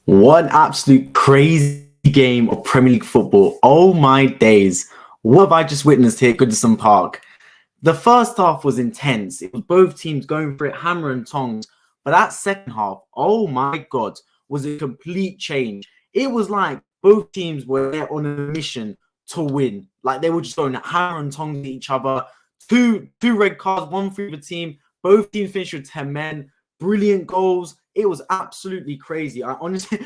What an absolute crazy game of Premier League football. Oh my days. What have I just witnessed here at Goodison Park? The first half was intense. It was both teams going for it, hammer and tongs. But that second half, oh my God, was a complete change. It was like both teams were there on a mission to win. Like they were just going hammer and tongs at each other. Two red cards, one for the team. Both teams finished with 10 men. Brilliant goals. It was absolutely crazy. I honestly,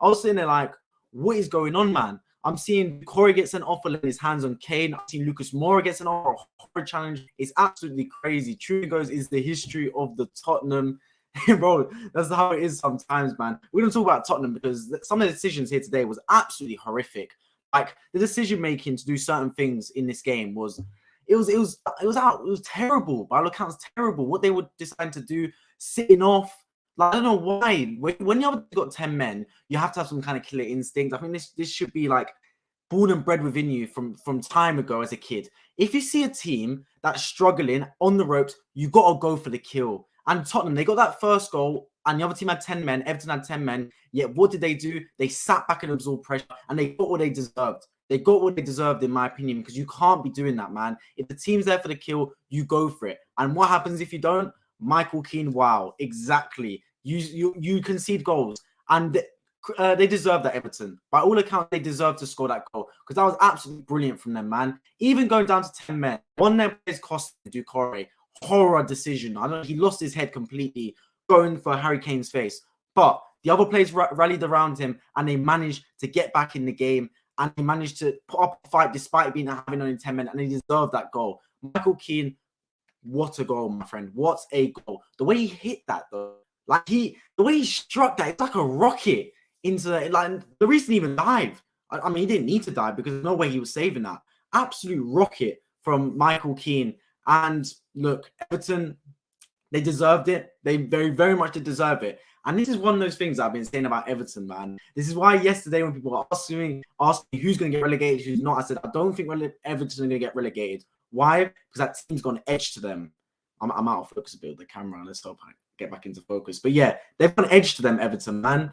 I was sitting there like, what is going on, man? I'm seeing Corey get sent off for letting his hands on Kane. I'm seeing Lucas Moura get sent off for a horror challenge. It's absolutely crazy. Truly goes is the history of the Tottenham. Bro, that's how it is sometimes, man. We're going to talk about Tottenham because some of the decisions here today was absolutely horrific. Like the decision making to do certain things in this game was terrible. By all accounts, terrible. What they would decide to do, sitting off. Like, I don't know why. When you have got 10 men, you have to have some kind of killer instinct. I think this should be like born and bred within you from time ago as a kid. If you see a team that's struggling on the ropes, you got to go for the kill. And Tottenham, they got that first goal, and the other team had 10 men. Everton had 10 men. Yet what did they do? They sat back and absorbed pressure, and they got what they deserved. They got what they deserved, in my opinion, because you can't be doing that, man. If the team's there for the kill, you go for it. And what happens if you don't? Michael Keane, wow, exactly. You concede goals, and they deserve that. Everton, by all accounts, they deserve to score that goal because that was absolutely brilliant from them, man. Even going down to 10 men, one of their players cost Doucore. Horror decision. I know he lost his head completely going for Harry Kane's face, but the other players rallied around him and they managed to get back in the game and they managed to put up a fight despite having only 10 men, and they deserved that goal. Michael Keane, what a goal, my friend. What a goal. The way he hit that, though, like the way he struck that, it's like a rocket into like the reason he even dived. I mean, he didn't need to dive because there's no way he was saving that. Absolute rocket from Michael Keane. And look, Everton, they deserved it. They very, very much did deserve it. And this is one of those things I've been saying about Everton, man. This is why yesterday when people were asking me who's going to get relegated, who's not, I said, I don't think Everton are going to get relegated. Why? Because that team's got an edge to them. I'm out of focus a bit with the camera. Let's hope I get back into focus. But yeah, they've got an edge to them, Everton, man.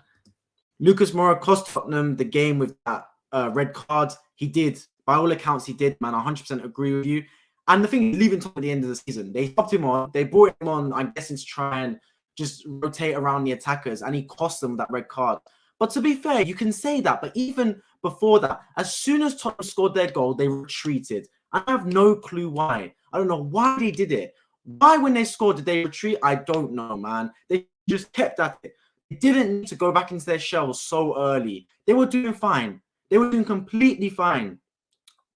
Lucas Moura cost Tottenham the game with that red card. He did. By all accounts, he did, man. I 100% agree with you. And the thing is, leaving Tottenham at the end of the season, they stopped him on. They brought him on, I'm guessing, to try and just rotate around the attackers, and he cost them that red card. But to be fair, you can say that. But even before that, as soon as Tottenham scored their goal, they retreated. I have no clue why. I don't know why they did it. Why, when they scored, did they retreat? I don't know, man. They just kept at it. They didn't need to go back into their shells so early. They were doing fine. They were doing completely fine.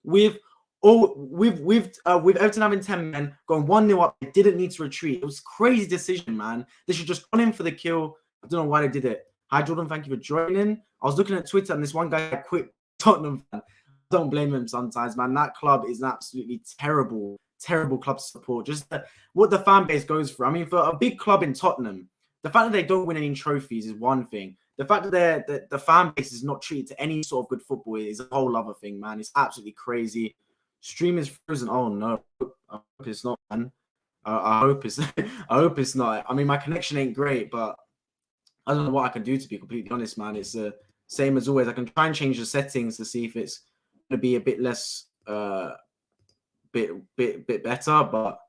With Everton having 10 men, going 1-0 up, they didn't need to retreat. It was a crazy decision, man. They should just gone in for the kill. I don't know why they did it. Hi, Jordan. Thank you for joining. I was looking at Twitter, and this one guy quit Tottenham fan. I don't blame him sometimes, man. That club is an absolutely terrible club to support. Just what the fan base goes for. I mean, for a big club in Tottenham, the fact that they don't win any trophies is one thing. The fact that the fan base is not treated to any sort of good football is a whole other thing, man. It's absolutely crazy. Stream is frozen. Oh no, I hope it's not, man. I hope it's. I hope it's not. I mean, my connection ain't great, but I don't know what I can do, to be completely honest, man. It's the same as always. I can try and change the settings to see if it's going to be a bit less, bit better, but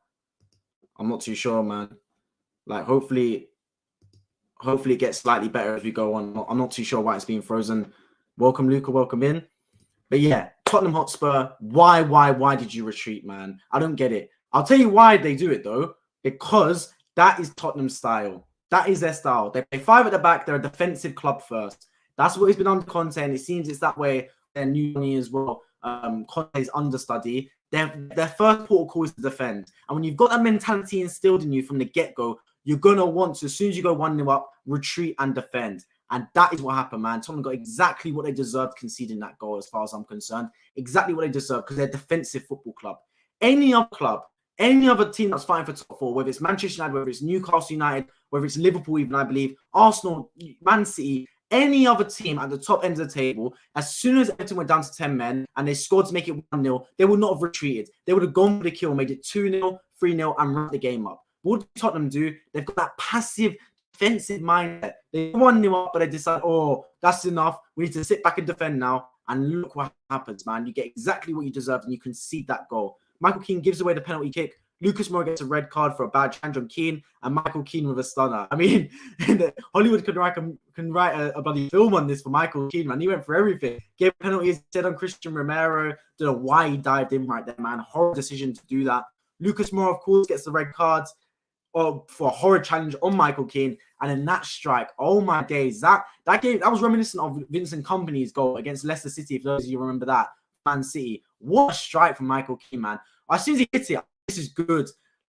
I'm not too sure, man. Like, hopefully it gets slightly better as we go on. I'm not too sure why it's being frozen. Welcome, Luca. Welcome in. But yeah, Tottenham Hotspur, why did you retreat, man? I don't get it. I'll tell you why they do it, though. Because that is Tottenham's style. That is their style. They play 5 at the back. They're a defensive club first. That's what has been under Conte, and it seems it's that way. Their new money as well. Conte's understudy. Their first port of call is to defend. And when you've got that mentality instilled in you from the get-go, you're going to want to, as soon as you go 1-0 up, retreat and defend. And that is what happened, man. Tottenham got exactly what they deserved conceding that goal, as far as I'm concerned. Exactly what they deserve, because they're a defensive football club. Any other club, any other team that's fighting for top 4, whether it's Manchester United, whether it's Newcastle United, whether it's Liverpool even, I believe, Arsenal, Man City, any other team at the top end of the table, as soon as Everton went down to 10 men and they scored to make it 1-0, they would not have retreated. They would have gone for the kill, made it 2-0, 3-0, and wrapped the game up. What did Tottenham do? They've got that passive defensive mindset. They 1-0 up, but they decide, oh, that's enough. We need to sit back and defend now. And look what happens, man. You get exactly what you deserve, and you concede that goal. Michael Keane gives away the penalty kick. Lucas Moura gets a red card for a bad challenge on Keane, and Michael Keane with a stunner. I mean, Hollywood can write a bloody film on this for Michael Keane, man. He went for everything. Gave penalties, said on Christian Romero. Don't know why he dived in right there, man. Horrible decision to do that. Lucas Moura, of course, gets the red cards for a horrid challenge on Michael Keane. And then that strike, oh my days. That game, that was reminiscent of Vincent Kompany's goal against Leicester City, if those of you remember that. Man City. What a strike from Michael Keane, man. As soon as he hits it, this is good.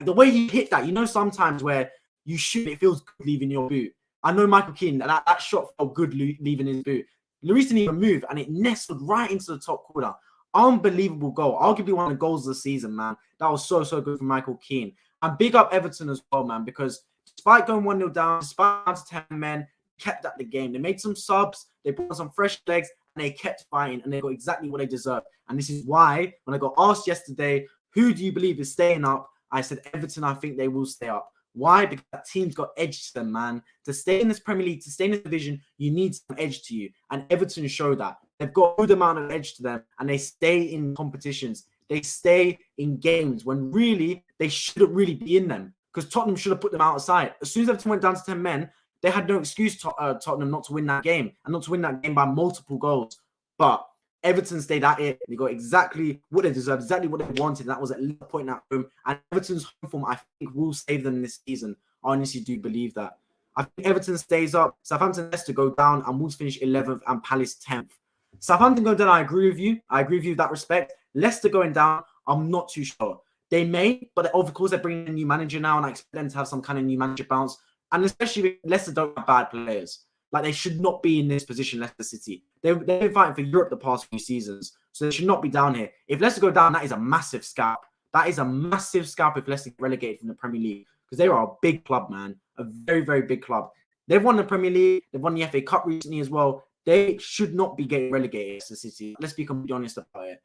The way he hit that, you know, sometimes where you shoot, it feels good leaving your boot. I know Michael Keane, that shot felt good leaving his boot. Lloris didn't even move, and it nestled right into the top corner. Unbelievable goal. Arguably one of the goals of the season, man. That was so good from Michael Keane. And big up Everton as well, man, because despite going 1-0 down, despite down to 10 men, kept at the game. They made some subs, they put on some fresh legs, and they kept fighting, and they got exactly what they deserved. And this is why, when I got asked yesterday, who do you believe is staying up? I said Everton, I think they will stay up. Why? Because that team's got edge to them, man. To stay in this Premier League, to stay in this division, you need some edge to you. And Everton show that. They've got a good amount of edge to them, and they stay in competitions. They stay in games when really they shouldn't really be in them, because Tottenham should have put them outside. As soon as Everton went down to 10 men, they had no excuse, Tottenham, not to win that game, and not to win that game by multiple goals. But Everton stayed at it. They got exactly what they deserved, exactly what they wanted. That was at least a point at home. And Everton's home form, I think, will save them this season. I honestly do believe that. I think Everton stays up. Southampton has to go down, and Wolves finish 11th and Palace 10th. Southampton going down, I agree with you. I agree with you in that respect. Leicester going down, I'm not too sure. They may, but of course they're bringing a new manager now, and I expect them to have some kind of new manager bounce. And especially if Leicester don't have bad players. Like, they should not be in this position, Leicester City. They've been fighting for Europe the past few seasons, so they should not be down here. If Leicester go down, that is a massive scalp. That is a massive scalp if Leicester get relegated from the Premier League, because they are a big club, man. A very, very big club. They've won the Premier League. They've won the FA Cup recently as well. They should not be getting relegated, Leicester City. Let's be completely honest about it.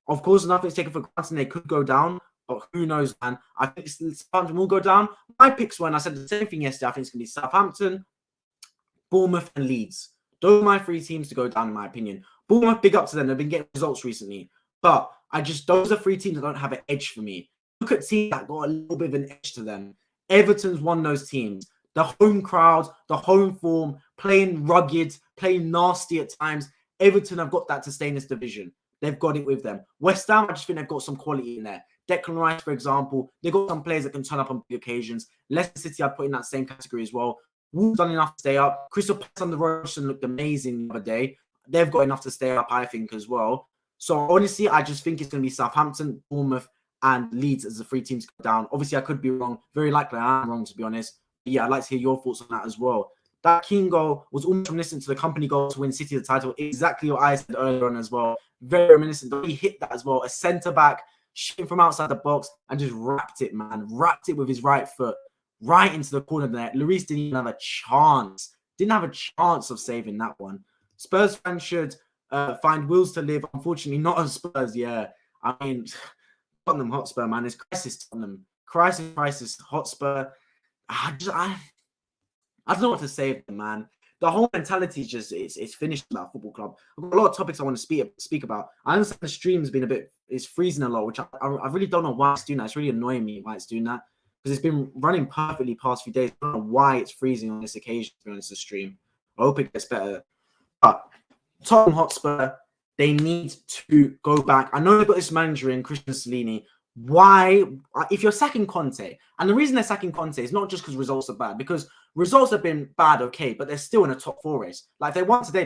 Of course, nothing's taken for granted. They could go down, but who knows, man. I think Southampton will go down. My picks were, and I said the same thing yesterday, I think it's going to be Southampton, Bournemouth, and Leeds. Those are my three teams to go down, in my opinion. Bournemouth, big up to them. They've been getting results recently. But those are three teams that don't have an edge for me. Look at teams that got a little bit of an edge to them. Everton's one of those teams. The home crowd, the home form, playing rugged, playing nasty at times. Everton have got that to stay in this division. They've got it with them. West Ham, I just think they've got some quality in there. Declan Rice, for example, they've got some players that can turn up on big occasions. Leicester City, I'd put in that same category as well. Wolves done enough to stay up. Crystal Palace on the Robertson looked amazing the other day. They've got enough to stay up, I think, as well. So, honestly, I just think it's going to be Southampton, Bournemouth, and Leeds as the three teams go down. Obviously, I could be wrong. Very likely I am wrong, to be honest. But yeah, I'd like to hear your thoughts on that as well. That Keane goal was almost reminiscent to the Company goal to win City the title. Exactly what I said earlier on as well. Very reminiscent. He hit that as well. A centre-back shooting from outside the box and just wrapped it, man. Wrapped it with his right foot right into the corner there. Lloris didn't even have a chance. Didn't have a chance of saving that one. Spurs fans should find wills to live. Unfortunately, not on Spurs, yeah. I mean, Tottenham Hotspur, man. It's crisis Tottenham. Crisis Hotspur. I don't know what to say, man. The whole mentality is just, it's finished in that football club. I've got a lot of topics I want to speak about. I understand the stream's been it's freezing a lot, which I really don't know why it's doing that. It's really annoying me why it's doing that, because it's been running perfectly past few days. I don't know why it's freezing on this occasion, to be honest, the stream. I hope it gets better. But Tottenham Hotspur, they need to go back. I know they've got this manager in, Christian Stellini. Why, if you're sacking Conte, and the reason they're sacking Conte is not just because results are bad, because results have been bad, okay, but they're still in a top four race. Like, if they won today,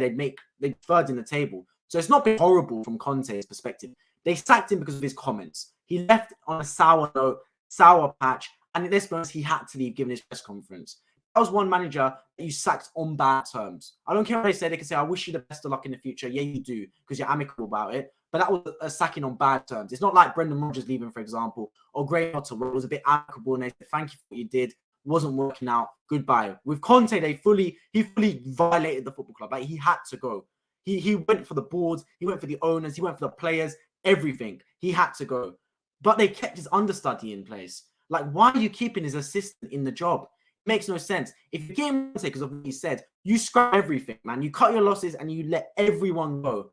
they'd third in the table. So it's not been horrible from Conte's perspective. They sacked him because of his comments. He left on a sour note, sour patch, and in this moment, he had to leave given his press conference. That was one manager that you sacked on bad terms. I don't care what they say. They can say, I wish you the best of luck in the future. Yeah, you do, because you're amicable about it. But that was a sacking on bad terms. It's not like Brendan Rodgers leaving, for example, or Graham Potter, where it was a bit amicable and they said, thank you for what you did. Wasn't working out. Goodbye. With Conte, he fully violated the football club. Like, he had to go. He went for the boards. He went for the owners. He went for the players. Everything. He had to go. But they kept his understudy in place. Like, why are you keeping his assistant in the job? makes no sense. If you get him because of what he said, you scrap everything, man. You cut your losses and you let everyone go.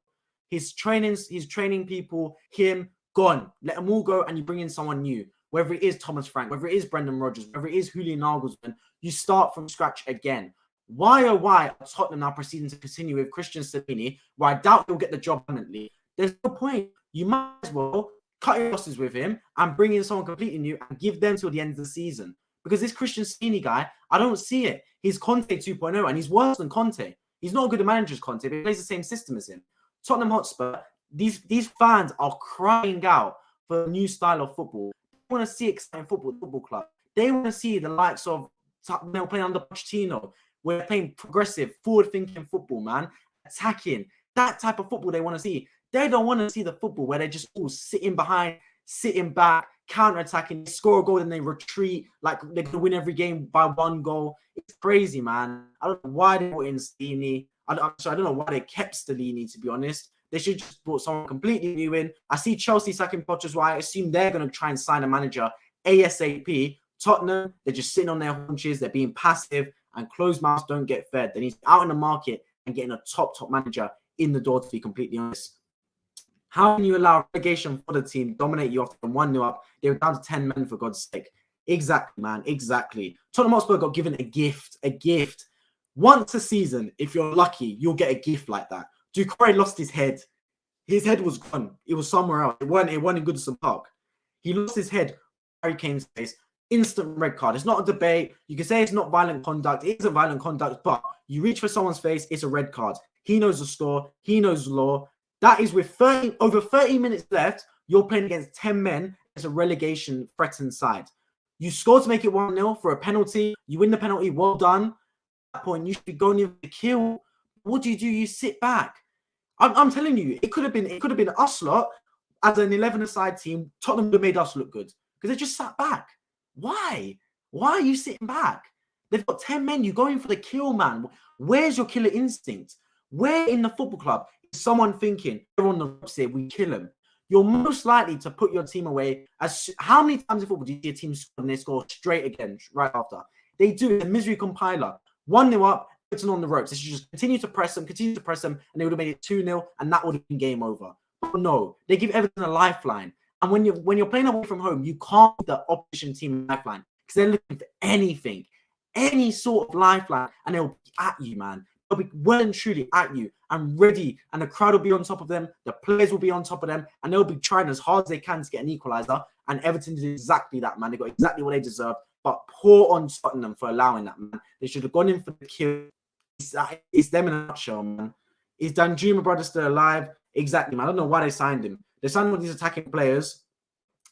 His training people, him, gone. Let them all go and you bring in someone new. Whether it is Thomas Frank, whether it is Brendan Rodgers, whether it is Julian Nagelsmann, you start from scratch again. Why are Tottenham now proceeding to continue with Christian Stellini, where I doubt he'll get the job permanently? There's no point. You might as well cut your losses with him and bring in someone completely new and give them till the end of the season. Because this Christian Stellini guy, I don't see it. He's Conte 2.0 and he's worse than Conte. He's not a good manager as Conte, but he plays the same system as him. Tottenham Hotspur, these fans are crying out for a new style of football. They want to see exciting football club. They want to see the likes of, they're playing under Pochettino. We're playing progressive, forward-thinking football, man. Attacking. That type of football they want to see. They don't want to see the football where they're just all sitting behind, sitting back, counter-attacking, score a goal, and they retreat like they're going to win every game by 1 goal. It's crazy, man. I don't know why they brought in Stellini. I don't know why they kept Stellini, to be honest. They should just brought someone completely new in. I see Chelsea sacking Potter as well. I assume they're going to try and sign a manager ASAP. Tottenham, they're just sitting on their haunches. They're being passive, and closed mouths don't get fed. They need to be out in the market and getting a top manager in the door, to be completely honest. How can you allow relegation for the team dominate you after 1-0 up? They were down to 10 men, for God's sake. Exactly, man. Exactly. Tottenham Hotspur got given a gift. A gift. Once a season, if you're lucky, you'll get a gift like that. Doucore lost his head. His head was gone. It was somewhere else. It wasn't in Goodison Park. He lost his head. Harry Kane's face. Instant red card. It's not a debate. You can say it's not violent conduct. It isn't violent conduct, but you reach for someone's face, it's a red card. He knows the score. He knows the law. That is with over 30 minutes left. You're playing against 10 men. It's a relegation threatened side. You score to make it 1-0 for a penalty. You win the penalty. Well done. At that point, you should be going in for the kill. What do? You sit back. I'm telling you, it could have been us lot as an 11-a-side team. Tottenham would have made us look good because they just sat back. Why? Why are you sitting back? They've got 10 men. You're going for the kill, man. Where's your killer instinct? Where in the football club is someone thinking, they're on the ropes here, we kill them? You're most likely to put your team away. How many times in football do you see a team score and they score straight again right after? They do. A misery compiler. 1-0 up, Everton on the ropes. They should just continue to press them, and they would have made it 2-0, and that would have been game over. But no, they give Everton a lifeline. And when you're playing away from home, you can't give the opposition team a lifeline because they're looking for anything, any sort of lifeline, and they'll be at you, man. They'll be well and truly at you and ready, and the crowd will be on top of them. The players will be on top of them, and they'll be trying as hard as they can to get an equalizer. And Everton did exactly that, man. They got exactly what they deserved. But poor on Tottenham for allowing that, man. They should have gone in for the kill. It's them in a nutshell, man. Is Danjuma brother still alive? Exactly, man. I don't know why they signed him. They signed one of these attacking players.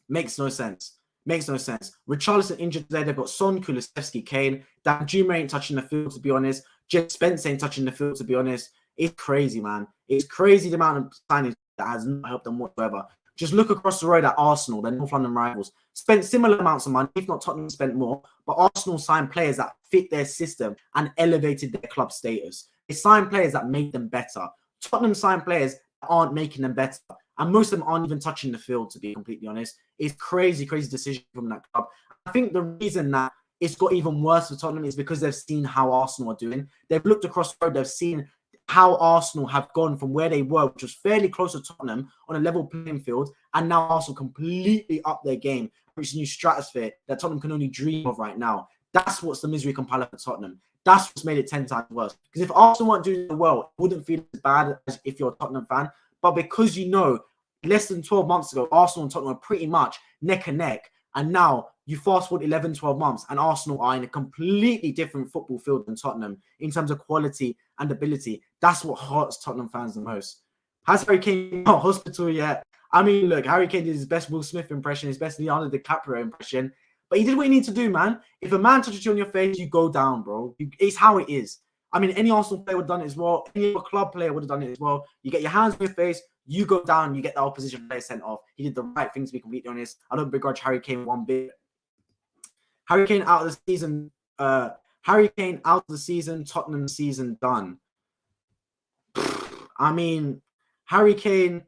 Makes no sense. Makes no sense. Richarlison injured today. They've got Son, Kulusevski, Kane. Danjuma ain't touching the field, to be honest. Jet Spence ain't touching the field, to be honest. It's crazy, man. It's crazy the amount of signings that has not helped them whatsoever. Just look across the road at Arsenal, their North London rivals. Spent similar amounts of money, if not Tottenham spent more, but Arsenal signed players that fit their system and elevated their club status. They signed players that made them better. Tottenham signed players that aren't making them better. And most of them aren't even touching the field, to be completely honest. It's crazy, crazy decision from that club. I think the reason that it's got even worse for Tottenham is because they've seen how Arsenal are doing. They've looked across the road, they've seen how Arsenal have gone from where they were, which was fairly close to Tottenham on a level playing field, and now Arsenal completely up their game, reached a new stratosphere that Tottenham can only dream of right now. That's what's the misery compiler for Tottenham. That's what's made it 10 times worse. Because if Arsenal weren't doing well, it wouldn't feel as bad as if you're a Tottenham fan. But because you know, less than 12 months ago, Arsenal and Tottenham were pretty much neck and neck, and now you fast forward 11, 12 months, and Arsenal are in a completely different football field than Tottenham in terms of quality and ability. That's what hurts Tottenham fans the most. Has Harry Kane not hospital yet? I mean, look, Harry Kane did his best Will Smith impression, his best Leonardo DiCaprio impression, but he did what he needed to do, man. If a man touches you on your face, you go down, bro. It's how it is. I mean, any Arsenal player would have done it as well. Any other club player would have done it as well. You get your hands on your face, you go down, you get the opposition player sent off. He did the right thing, to be completely honest. I don't begrudge Harry Kane one bit. Harry Kane out of the season. Harry Kane out of the season. Tottenham season done. I mean, Harry Kane.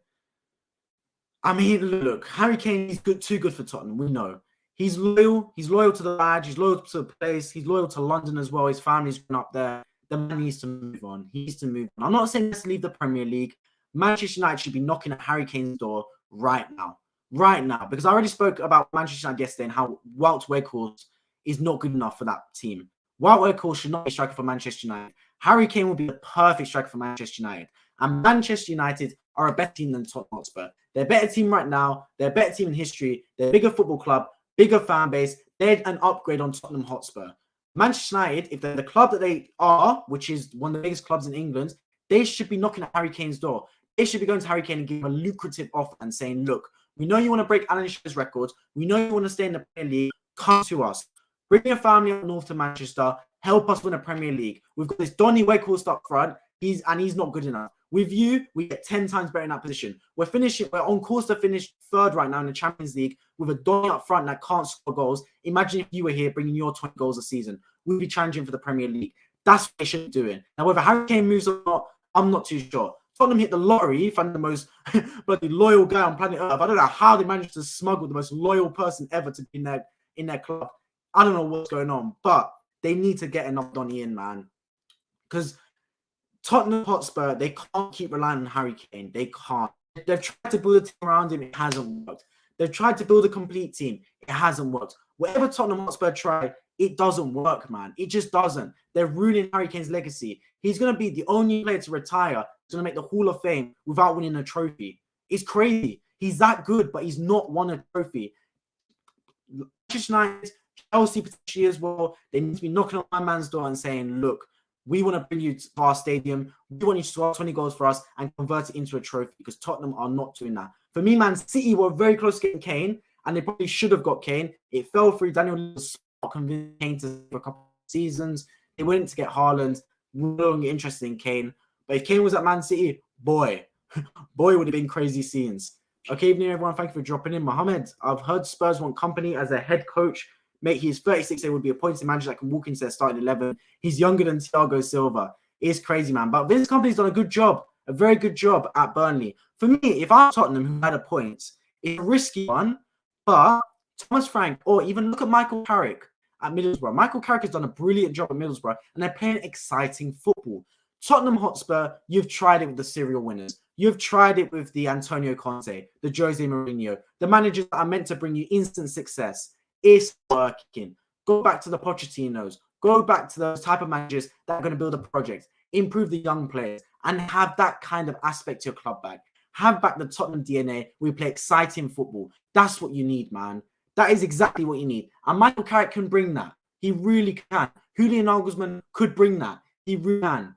I mean, look, Harry Kane is good, too good for Tottenham. We know He's loyal. He's loyal to the badge. He's loyal to the place. He's loyal to London as well. His family's grown up there. The man needs to move on. He needs to move on. I'm not saying let's leave the Premier League. Manchester United should be knocking at Harry Kane's door right now. Right now. Because I already spoke about Manchester United yesterday and how Wout Weghorst is not good enough for that team. Wout Weghorst should not be striker for Manchester United. Harry Kane will be the perfect striker for Manchester United. And Manchester United are a better team than Tottenham Hotspur. They're a better team right now. They're a better team in history. They're a bigger football club, bigger fan base. They're an upgrade on Tottenham Hotspur. Manchester United, if they're the club that they are, which is one of the biggest clubs in England, they should be knocking at Harry Kane's door. They should be going to Harry Kane and giving him a lucrative offer and saying, look, we know you want to break Alan Shearer's records. We know you want to stay in the Premier League. Come to us. Bring your family up north to Manchester. Help us win a Premier League. We've got this Donny Weghorst up front. He's not good enough. With you, we get 10 times better in that position. We're on course to finish third right now in the Champions League with a Donny up front that can't score goals. Imagine if you were here bringing your 20 goals a season. We'd be challenging for the Premier League. That's what they should be doing. Now, whether Harry Kane moves or not, I'm not too sure. Tottenham hit the lottery, found the most bloody loyal guy on planet Earth. I don't know how they managed to smuggle the most loyal person ever to be in their club. I don't know what's going on, but they need to get enough Donny in, man. Because Tottenham Hotspur, they can't keep relying on Harry Kane. They can't. They've tried to build a team around him. It hasn't worked. They've tried to build a complete team. It hasn't worked. Whatever Tottenham Hotspur try, it doesn't work, man. It just doesn't. They're ruining Harry Kane's legacy. He's going to be the only player to retire. He's going to make the Hall of Fame without winning a trophy. It's crazy. He's that good, but he's not won a trophy. Manchester United, Chelsea potentially as well, they need to be knocking on my man's door and saying, look, we want to bring you to our stadium. We want you to score 20 goals for us and convert it into a trophy, because Tottenham are not doing that. For me, Man City were very close to getting Kane, and they probably should have got Kane. It fell through. Daniel was convinced Kane for a couple of seasons. They went to get Haaland. No longer interested in Kane. But if Kane was at Man City, boy, would have been crazy scenes. Okay, evening, everyone. Thank you for dropping in. Mohammed, I've heard Spurs want company as their head coach. Mate, he's 36. They would be appointed manager that can walk into their starting 11. He's younger than Thiago Silva. It's crazy, man. But Vince Kompany's done a good job, a very good job at Burnley. For me, if I'm Tottenham, who had a point, it's a risky one. But Thomas Frank, or even look at Michael Carrick at Middlesbrough. Michael Carrick has done a brilliant job at Middlesbrough, and they're playing exciting football. Tottenham Hotspur, you've tried it with the serial winners. You've tried it with the Antonio Conte, the Jose Mourinho, the managers that are meant to bring you instant success. It's working. Go back to the Pochettinos. Go back to those type of managers that are going to build a project, improve the young players, and have that kind of aspect to your club back. Have back the Tottenham DNA. We play exciting football. That's what you need, man. That is exactly what you need. And Michael Carrick can bring that. He really can. Julian Nagelsmann could bring that. He really can.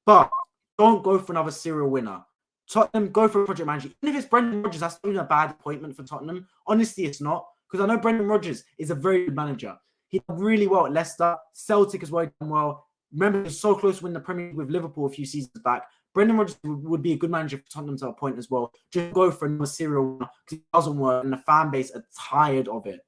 But don't go for another serial winner. Tottenham, go for a project manager. Even if it's Brendan Rodgers, that's not even a bad appointment for Tottenham. Honestly, it's not. Because I know Brendan Rodgers is a very good manager. He did really well at Leicester. Celtic as well, done well. Remember, he was so close to winning the Premier League with Liverpool a few seasons back. Brendan Rodgers would be a good manager for Tottenham to a point as well. Just go for another serial winner because it doesn't work and the fan base are tired of it.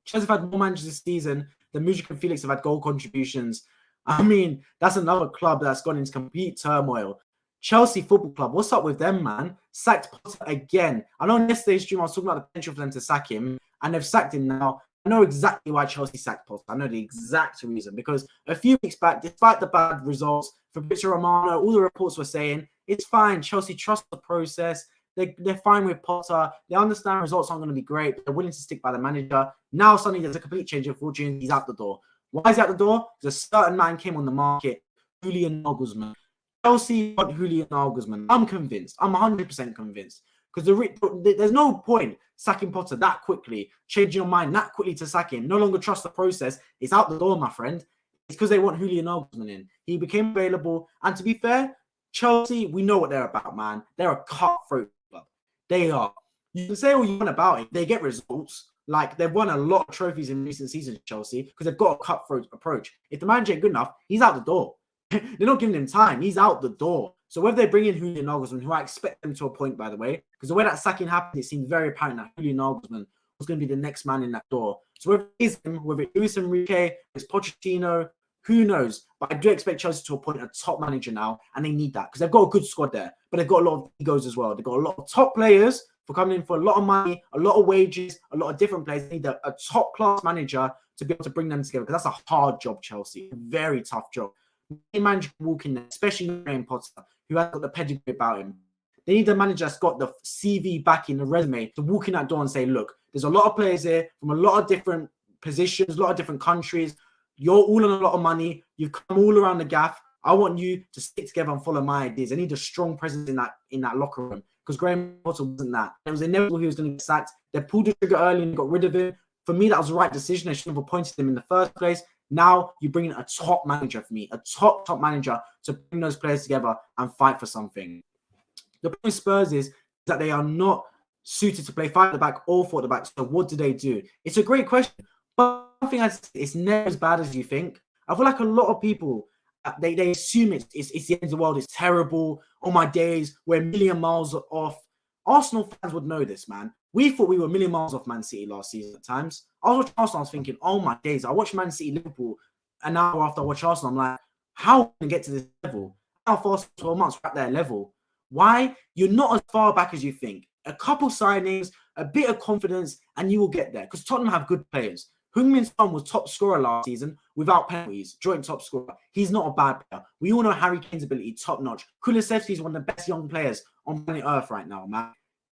Chelsea have had more managers this season than Mudryk and Felix have had goal contributions. I mean, that's another club that's gone into complete turmoil. Chelsea Football Club, what's up with them, man? Sacked Potter again. I know in yesterday's stream I was talking about the potential for them to sack him, and they've sacked him now. I know exactly why Chelsea sacked Potter. I know the exact reason, because a few weeks back, despite the bad results, Fabrizio Romano, all the reports were saying, it's fine, Chelsea trust the process. They're fine with Potter. They understand results aren't going to be great, but they're willing to stick by the manager. Now suddenly there's a complete change of fortune. He's out the door. Why is he out the door? Because a certain man came on the market, Julian Nagelsmann. Chelsea want Julian Nagelsmann. I'm convinced. I'm 100% convinced. Because there's no point sacking Potter that quickly, changing your mind that quickly to sack him. No longer trust the process. It's out the door, my friend. It's because they want Julian Nagelsmann in. He became available. And to be fair, Chelsea, we know what they're about, man. They're a cutthroat club. They are. You can say all you want about it. They get results. Like, they've won a lot of trophies in recent seasons, Chelsea, because they've got a cutthroat approach. If the manager ain't good enough, he's out the door. They're not giving him time. He's out the door. So whether they bring in Julian Nagelsmann, who I expect them to a point, by the way, because the way that sacking happened, it seemed very apparent that Julian Nagelsmann was going to be the next man in that door. So whether it is him, whether it's Luis Enrique, it's Pochettino, who knows? But I do expect Chelsea to appoint a top manager now, and they need that because they've got a good squad there, but they've got a lot of egos as well. They've got a lot of top players for coming in for a lot of money, a lot of wages, a lot of different players. They need a top-class manager to be able to bring them together, because that's a hard job, Chelsea. A very tough job. Any manager can walk in there, especially Graham Potter, who has got the pedigree about him. They need a manager that's got the CV back in the resume to walk in that door and say, look, there's a lot of players here from a lot of different positions, a lot of different countries. You're all on a lot of money. You've come all around the gaff. I want you to stick together and follow my ideas. I need a strong presence in that locker room, because Graham Potter wasn't that. It was inevitable he was going to get sacked. They pulled the trigger early and got rid of him. For me, that was the right decision. They shouldn't have appointed him in the first place. Now you bring in a top manager for me, a top manager to bring those players together and fight for something. The point with Spurs is that they are not suited to play 5 at the back or 4 at the back. So what do? It's a great question. But I think it's never as bad as you think. I feel like a lot of people, they assume it's the end of the world. It's terrible. Oh my days, we're a million miles off. Arsenal fans would know this, man. We thought we were a million miles off Man City last season at times. I was watching Arsenal, I was thinking, oh my days, I watched Man City, Liverpool, an hour after I watched Arsenal, I'm like, how can I get to this level? How fast 12 months we're at that level? Why? You're not as far back as you think. A couple signings, a bit of confidence, and you will get there. Because Tottenham have good players. Heung-min Son was top scorer last season without penalties, joint top scorer. He's not a bad player. We all know Harry Kane's ability, top notch. Kulusevski is one of the best young players on planet Earth right now, man.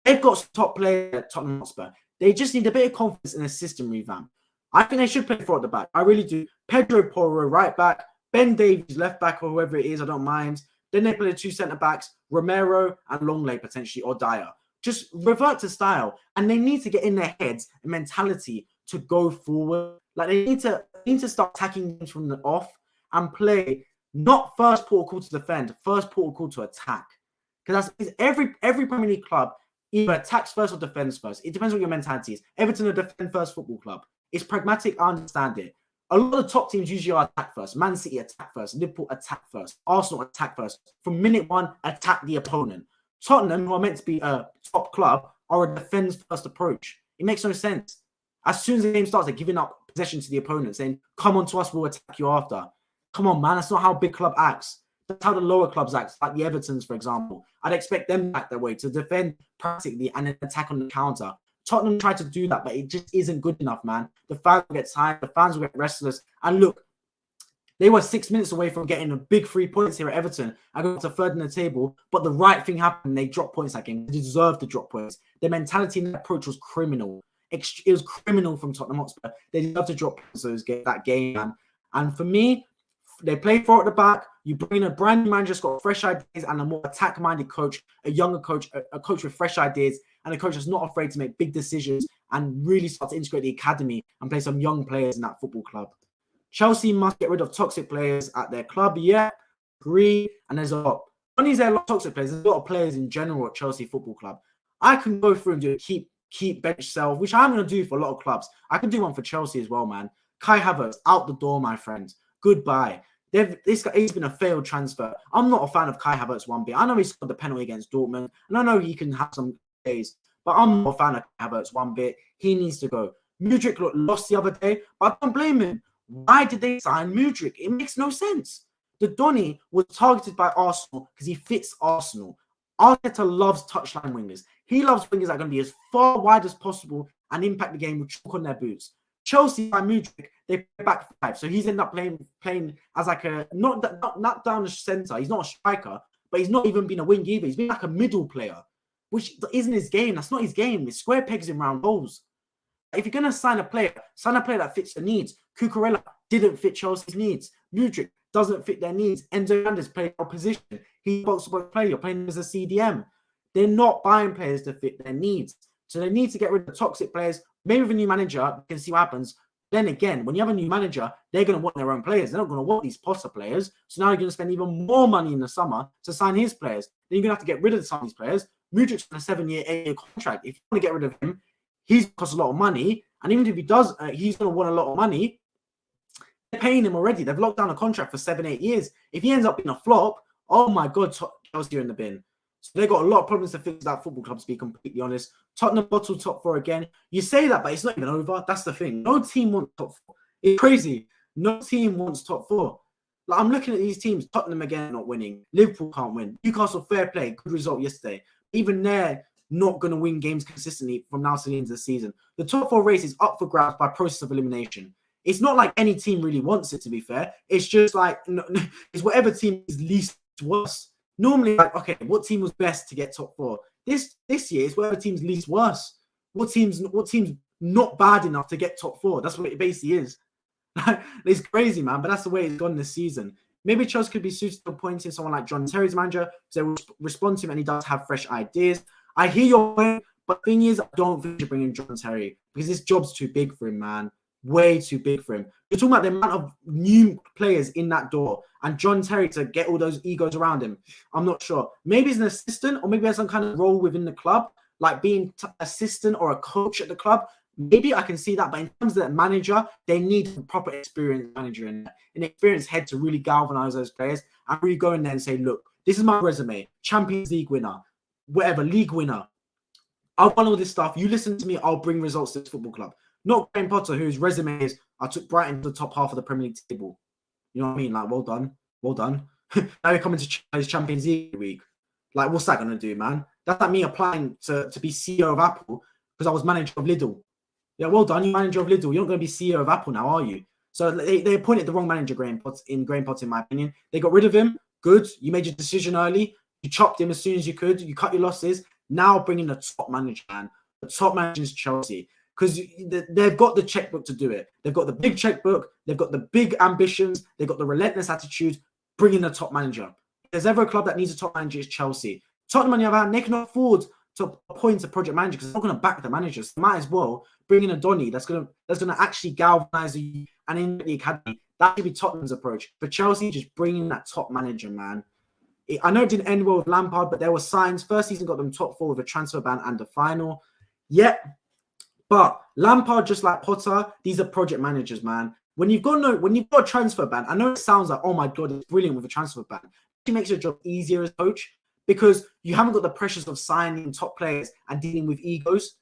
They've got some top players at Tottenham Hotspur. They just need a bit of confidence in a system revamp. I think they should play 4 at the back. I really do. Pedro Porro, right back. Ben Davies, left back, or whoever it is, I don't mind. Then they play the 2 centre-backs, Romero and Longley potentially, or Dyer. Just revert to style. And they need to get in their heads a mentality to go forward. Like, they need to start attacking games from the off and play not first port of call to defend, first port of call to attack. Because that's every Premier League club either attacks first or defends first. It depends on your mentality is. Everton are a defend first football club. It's pragmatic, I understand it. A lot of top teams usually are attack first. Man City attack first. Liverpool attack first. Arsenal attack first. From minute 1, attack the opponent. Tottenham, who are meant to be a top club, are a defense first approach. It makes no sense. As soon as the game starts, they're giving up possession to the opponent, saying, come on to us, we'll attack you after. Come on, man. That's not how a big club acts. That's how the lower clubs act, like the Evertons, for example. I'd expect them to act that way, to defend practically and then attack on the counter. Tottenham tried to do that, but it just isn't good enough, man. The fans will get tired, the fans will get restless. And look, they were 6 minutes away from getting a big 3 points here at Everton. I got to 3rd in the table, but the right thing happened. They dropped points that game. They deserved to drop points. Their mentality and approach was criminal. It was criminal from Tottenham Hotspur. They deserved to drop points that game, man. And for me, they play 4 at the back. You bring in a brand new manager that's got fresh ideas and a more attack-minded coach, a younger coach, a coach with fresh ideas, and a coach that's not afraid to make big decisions and really start to integrate the academy and play some young players in that football club. Chelsea must get rid of toxic players at their club. Yeah, agree. And there's a lot. Not only is there a lot of toxic players, there's a lot of players in general at Chelsea Football Club. I can go through and do a keep bench sell, which I'm going to do for a lot of clubs. I can do one for Chelsea as well, man. Kai Havertz, out the door, my friend. Goodbye. He's been a failed transfer. I'm not a fan of Kai Havertz one bit. I know he scored the penalty against Dortmund, and I know he can have some days, but I'm not a fan of Kai Havertz one bit. He needs to go. Mudryk lost the other day, but I don't blame him. Why did they sign Mudryk? It makes no sense. The Donny was targeted by Arsenal because he fits Arsenal. Arteta loves touchline wingers. He loves wingers that are going to be as far wide as possible and impact the game with chalk on their boots. Chelsea by Mudryk, they play back 5, so he's ended up playing as like a not down the centre. He's not a striker, but he's not even been a wing either. He's been like a middle player, which isn't his game. That's not his game. It's square pegs in round holes. If you're gonna sign a player that fits the needs. Cucurella didn't fit Chelsea's needs. Mudryk doesn't fit their needs. Enzo Fernandez played our position. He's box to box player. You're playing as a CDM. They're not buying players to fit their needs. So they need to get rid of the toxic players. Maybe with a new manager, you can see what happens. Then again, when you have a new manager, they're going to want their own players. They're not going to want these Potter players. So now you're going to spend even more money in the summer to sign his players. Then you're going to have to get rid of some of these players. Mudryk's on a 7-year, 8-year contract. If you want to get rid of him, he's cost a lot of money. And even if he does, he's going to want a lot of money. They're paying him already. They've locked down a contract for 7-8 years. If he ends up being a flop, oh my God, Chelsea are in the bin. So they've got a lot of problems to fix that football club, to be completely honest. Tottenham bottled top 4 again. You say that, but it's not even over. That's the thing. No team wants top 4. It's crazy. No team wants top 4. Like, I'm looking at these teams. Tottenham again not winning. Liverpool can't win. Newcastle, fair play. Good result yesterday. Even there, not going to win games consistently from now to the end of the season. The top 4 race is up for grabs by process of elimination. It's not like any team really wants it, to be fair. It's just like, it's whatever team is least worse. Normally, like, okay, what team was best to get top 4? This year is whatever team's least worse. What team's not bad enough to get top 4? That's what it basically is. It's crazy, man, but that's the way it's gone this season. Maybe Chelsea could be suited to appointing someone like John Terry's manager, because they will respond to him and he does have fresh ideas. I hear your point, but the thing is, I don't think you bring in John Terry because this job's too big for him, man. Way too big for him. You're talking about the amount of new players in that door, and John Terry to get all those egos around him. I'm not sure. Maybe he's an assistant, or maybe he has some kind of role within the club, like being assistant or a coach at the club. Maybe I can see that, but in terms of the manager, they need a proper experienced manager in an experienced head to really galvanize those players and really go in there and say, look, this is my resume. Champions League winner, whatever, league winner. I'll run all this stuff. You listen to me, I'll bring results to this football club. Not Graham Potter, whose resume is, I took Brighton to the top half of the Premier League table. You know what I mean? Like, well done. Well done. Now you're coming to his Champions League week. Like, what's that going to do, man? That's like me applying to be CEO of Apple because I was manager of Lidl. Yeah, well done. You're manager of Lidl. You're not going to be CEO of Apple now, are you? So they appointed the wrong manager, Graham Potter, in my opinion. They got rid of him. Good. You made your decision early. You chopped him as soon as you could. You cut your losses. Now bring in the top manager, man. The top manager is Chelsea. Because they've got the checkbook to do it. They've got the big checkbook. They've got the big ambitions. They've got the relentless attitude. Bring in the top manager. If there's ever a club that needs a top manager, it's Chelsea. Tottenham, on the other hand, they can afford to appoint a project manager because they're not going to back the managers. They might as well bring in a Donny that's going to actually galvanize you and in the academy. That should be Tottenham's approach. For Chelsea, just bring in that top manager, man. I know it didn't end well with Lampard, but there were signs. First season got them top 4 with a transfer ban and a final. Yep. But Lampard, just like Potter, these are project managers, man. When you've got a transfer ban, I know it sounds like, oh my God, it's brilliant with a transfer ban. It makes your job easier as coach because you haven't got the pressures of signing top players and dealing with egos.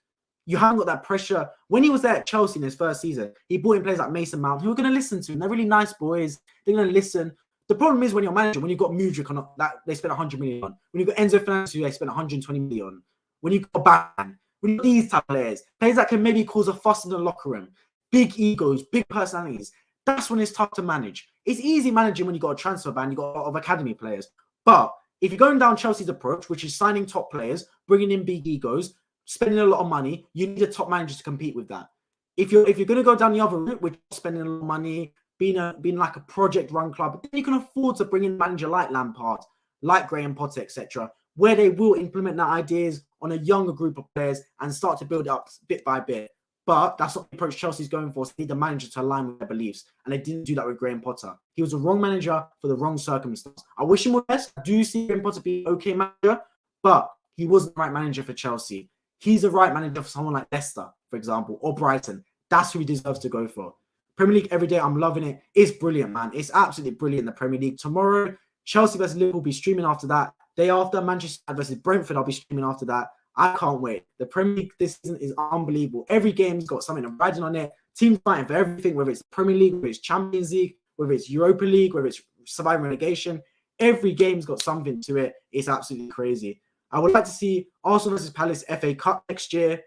You haven't got that pressure. When he was there at Chelsea in his first season, he brought in players like Mason Mount who are going to listen to him. They're really nice boys. They're going to listen. The problem is when you're manager, when you've got Mudryk on that, they spent 100 million on. When you've got Enzo Fernandez, they spent 120 million on. When you've got Ban, when you've got these type of players that can maybe cause a fuss in the locker room, big egos, big personalities, that's when it's tough to manage. It's easy managing when you've got a transfer ban, you've got a lot of academy players. But if you're going down Chelsea's approach, which is signing top players, bringing in big egos, spending a lot of money, you need a top manager to compete with that. If you're going to go down the other route, which is spending a lot of money, being like a project run club, then you can afford to bring in a manager like Lampard, like Graham Potter, etc., where they will implement their ideas on a younger group of players and start to build it up bit by bit. But that's not the approach Chelsea's going for. So they need the manager to align with their beliefs. And they didn't do that with Graham Potter. He was the wrong manager for the wrong circumstance. I wish him all the best. I do see Graham Potter being an okay manager, but he wasn't the right manager for Chelsea. He's the right manager for someone like Leicester, for example, or Brighton. That's who he deserves to go for. Premier League every day, I'm loving it. It's brilliant, man. It's absolutely brilliant in the Premier League. Tomorrow, Chelsea versus Liverpool will be streaming after that. Day after, Manchester versus Brentford, I'll be streaming after that. I can't wait. The Premier League this season is unbelievable. Every game's got something riding on it. Teams fighting for everything, whether it's Premier League, whether it's Champions League, whether it's Europa League, whether it's surviving relegation. Every game's got something to it. It's absolutely crazy. I would like to see Arsenal versus Palace FA Cup next year.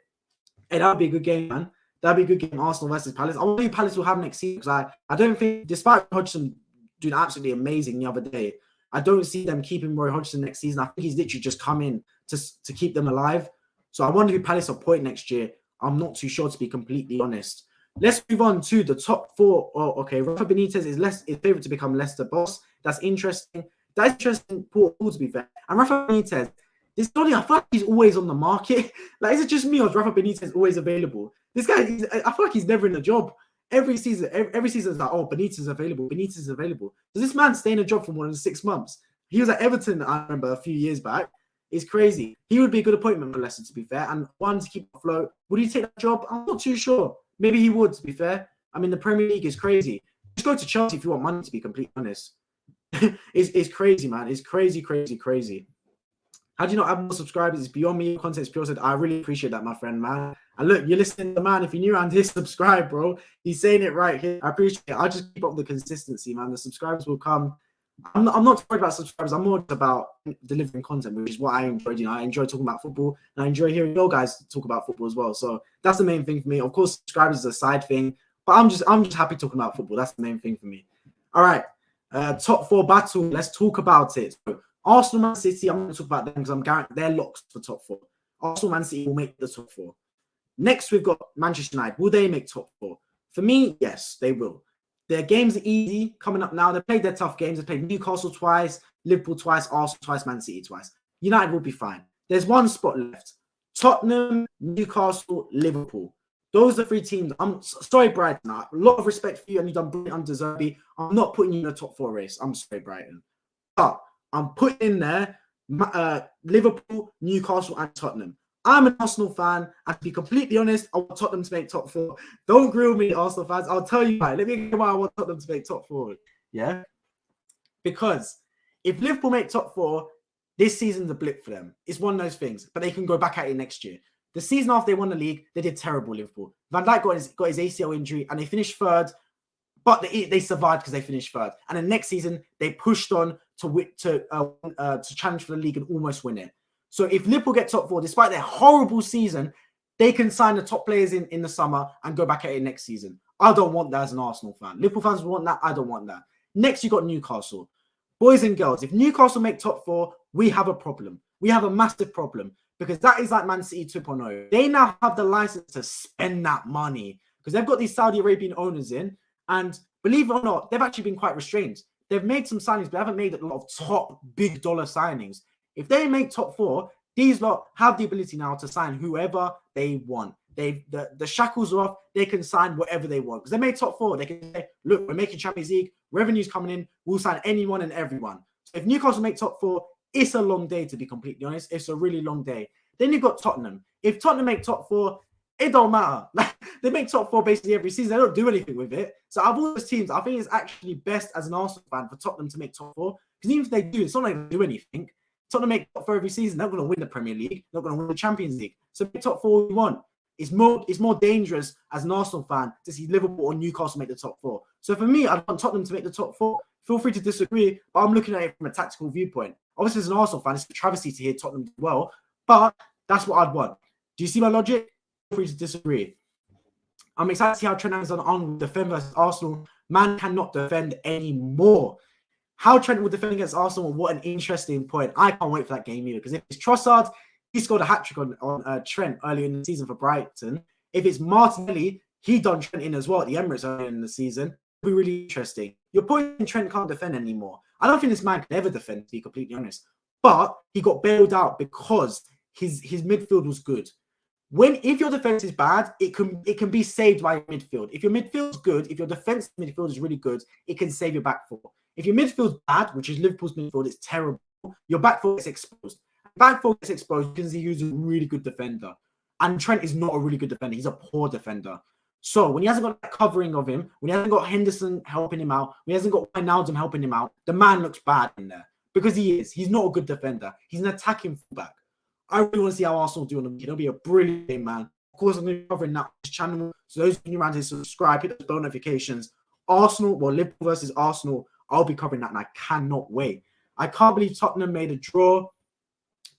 Hey, that would be a good game, man. That would be a good game, Arsenal versus Palace. I wonder who Palace will have next season because I don't think, despite Hodgson doing absolutely amazing the other day, I don't see them keeping Roy Hodgson next season. I think he's literally just come in to keep them alive. So I wonder who Palace will appoint next year. I'm not too sure, to be completely honest. Let's move on to the top 4. Oh, okay, Rafa Benitez is favourite to become Leicester boss. That's interesting. That's interesting, Paul, to be fair. And Rafa Benitez, this Donny, I feel like he's always on the market. Like, is it just me or is Rafa Benitez always available? This guy, I feel like he's never in a job. Every season it's like, oh, Benitez is available. Benitez is available. Does this man stay in a job for more than 6 months? He was at Everton, I remember, a few years back. It's crazy. He would be a good appointment for Leicester, to be fair, and one to keep afloat. Would he take that job? I'm not too sure. Maybe he would, to be fair. I mean, the Premier League is crazy. Just go to Chelsea if you want money, to be completely honest. It's crazy, man. It's crazy, crazy, crazy. How do you not have more subscribers? It's beyond me. Content is pure. Said, I really appreciate that, my friend, man. And look, you're listening to the man. If you're new around here, subscribe, bro. He's saying it right here. I appreciate it. I'll just keep up the consistency, man. The subscribers will come. I'm not worried about subscribers. I'm more about delivering content, which is what I enjoy. You know, I enjoy talking about football, and I enjoy hearing your guys talk about football as well. So that's the main thing for me. Of course, subscribers is a side thing, but I'm just happy talking about football. That's the main thing for me. All right, top 4 battle. Let's talk about it. So, Arsenal, Man City. I'm going to talk about them because I'm guaranteed they're locked for top 4. Arsenal, Man City will make the top 4. Next, we've got Manchester United. Will they make top 4? For me, yes, they will. Their games are easy coming up now. They played their tough games. They played Newcastle twice, Liverpool twice, Arsenal twice, Man City twice. United will be fine. There's one spot left. Tottenham, Newcastle, Liverpool. Those are 3 teams. I'm sorry, Brighton. A lot of respect for you, and you've done brilliant under Zerbi. I'm not putting you in the top 4 race. I'm sorry, Brighton. But I'm putting in there Liverpool, Newcastle, and Tottenham. I'm an Arsenal fan, and to be completely honest, I want Tottenham to make top 4. Don't grill me, Arsenal fans. I'll tell you why. Let me get why I want Tottenham to make top 4. Yeah? Because if Liverpool make top 4, this season's a blip for them. It's one of those things, but they can go back at it next year. The season after they won the league, they did terrible, Liverpool. Van Dijk got his ACL injury, and they finished 3rd, but they survived because they finished 3rd. And then next season, they pushed on to challenge for the league and almost win it. So if Liverpool get top 4, despite their horrible season, they can sign the top players in the summer and go back at it next season. I don't want that as an Arsenal fan. Liverpool fans want that. I don't want that. Next, you got Newcastle. Boys and girls, if Newcastle make top 4, we have a problem. We have a massive problem because that is like Man City 2.0. They now have the license to spend that money because they've got these Saudi Arabian owners in, and believe it or not, they've actually been quite restrained. They've made some signings, but they haven't made a lot of top big dollar signings. If they make top 4, these lot have the ability now to sign whoever they want. The shackles are off. They can sign whatever they want because they made top 4. They can say, look, we're making Champions League. Revenue's coming in. We'll sign anyone and everyone. So if Newcastle make top 4, it's a long day, to be completely honest. It's a really long day. Then you've got Tottenham. If Tottenham make top 4, it don't matter. They make top 4 basically every season. They don't do anything with it. So out of all those teams, I think it's actually best as an Arsenal fan for Tottenham to make top 4 because even if they do, it's not like they do anything. Tottenham make top 4 every season. They're not going to win the Premier League. They're not going to win the Champions League. So make top 4 you want. It's more dangerous as an Arsenal fan to see Liverpool or Newcastle make the top 4. So for me, I want Tottenham to make the top 4. Feel free to disagree, but I'm looking at it from a tactical viewpoint. Obviously, as an Arsenal fan, it's a travesty to hear Tottenham do well, but that's what I'd want. Do you see my logic? Feel free to disagree. I'm excited to see how Trent Alexander-Arnold will defend versus Arsenal. Man cannot defend anymore. How Trent will defend against Arsenal, what an interesting point. I can't wait for that game either. Because if it's Trossard, he scored a hat-trick on Trent earlier in the season for Brighton. If it's Martinelli, he done Trent in as well at the Emirates earlier in the season. It'll be really interesting. Your point, Trent can't defend anymore. I don't think this man can ever defend, to be completely honest. But he got bailed out because his midfield was good. If your defense is bad, it can be saved by your midfield. If your midfield's good, if your defensive midfield is really good, it can save your back four. If your midfield's bad, which is Liverpool's midfield, it's terrible. Your back four gets exposed. Back four gets exposed because he's a really good defender. And Trent is not a really good defender. He's a poor defender. So when he hasn't got that covering of him, when he hasn't got Henderson helping him out, when he hasn't got Wijnaldum helping him out, the man looks bad in there. Because he is. He's not a good defender. He's an attacking fullback. I really want to see how Arsenal do on the week. It'll be a brilliant game, man. Of course, I'm going to be covering that on this channel. So those of you around here, subscribe, hit those bell notifications. Liverpool versus Arsenal, I'll be covering that, and I cannot wait. I can't believe Tottenham made a draw.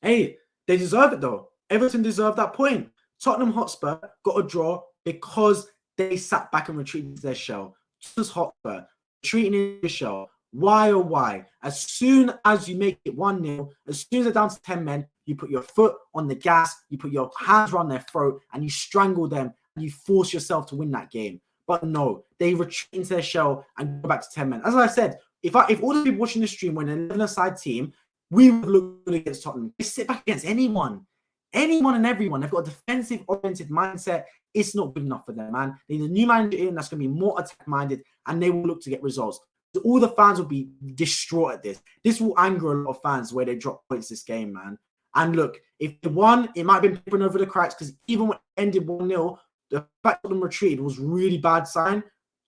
Hey, they deserve it, though. Everton deserved that point. Tottenham Hotspur got a draw because they sat back and retreated to their shell. Tottenham Hotspur retreating in their shell. Why, oh why? As soon as you make it 1-0, as soon as they're down to 10 men, you put your foot on the gas, you put your hands around their throat, and you strangle them, and you force yourself to win that game. But no, they retreat into their shell and go back to 10 men. As I said, if all the people watching the stream were an 11-a-side team, we would look good against Tottenham. They sit back against anyone and everyone. They've got a defensive-oriented mindset. It's not good enough for them, man. They need a new manager in that's going to be more attack-minded, and they will look to get results. So all the fans will be distraught at this. This will anger a lot of fans where they drop points this game, man. And look, if they won, it might have been papering over the cracks because even when it ended 1-0, the fact that them retreated was really bad sign.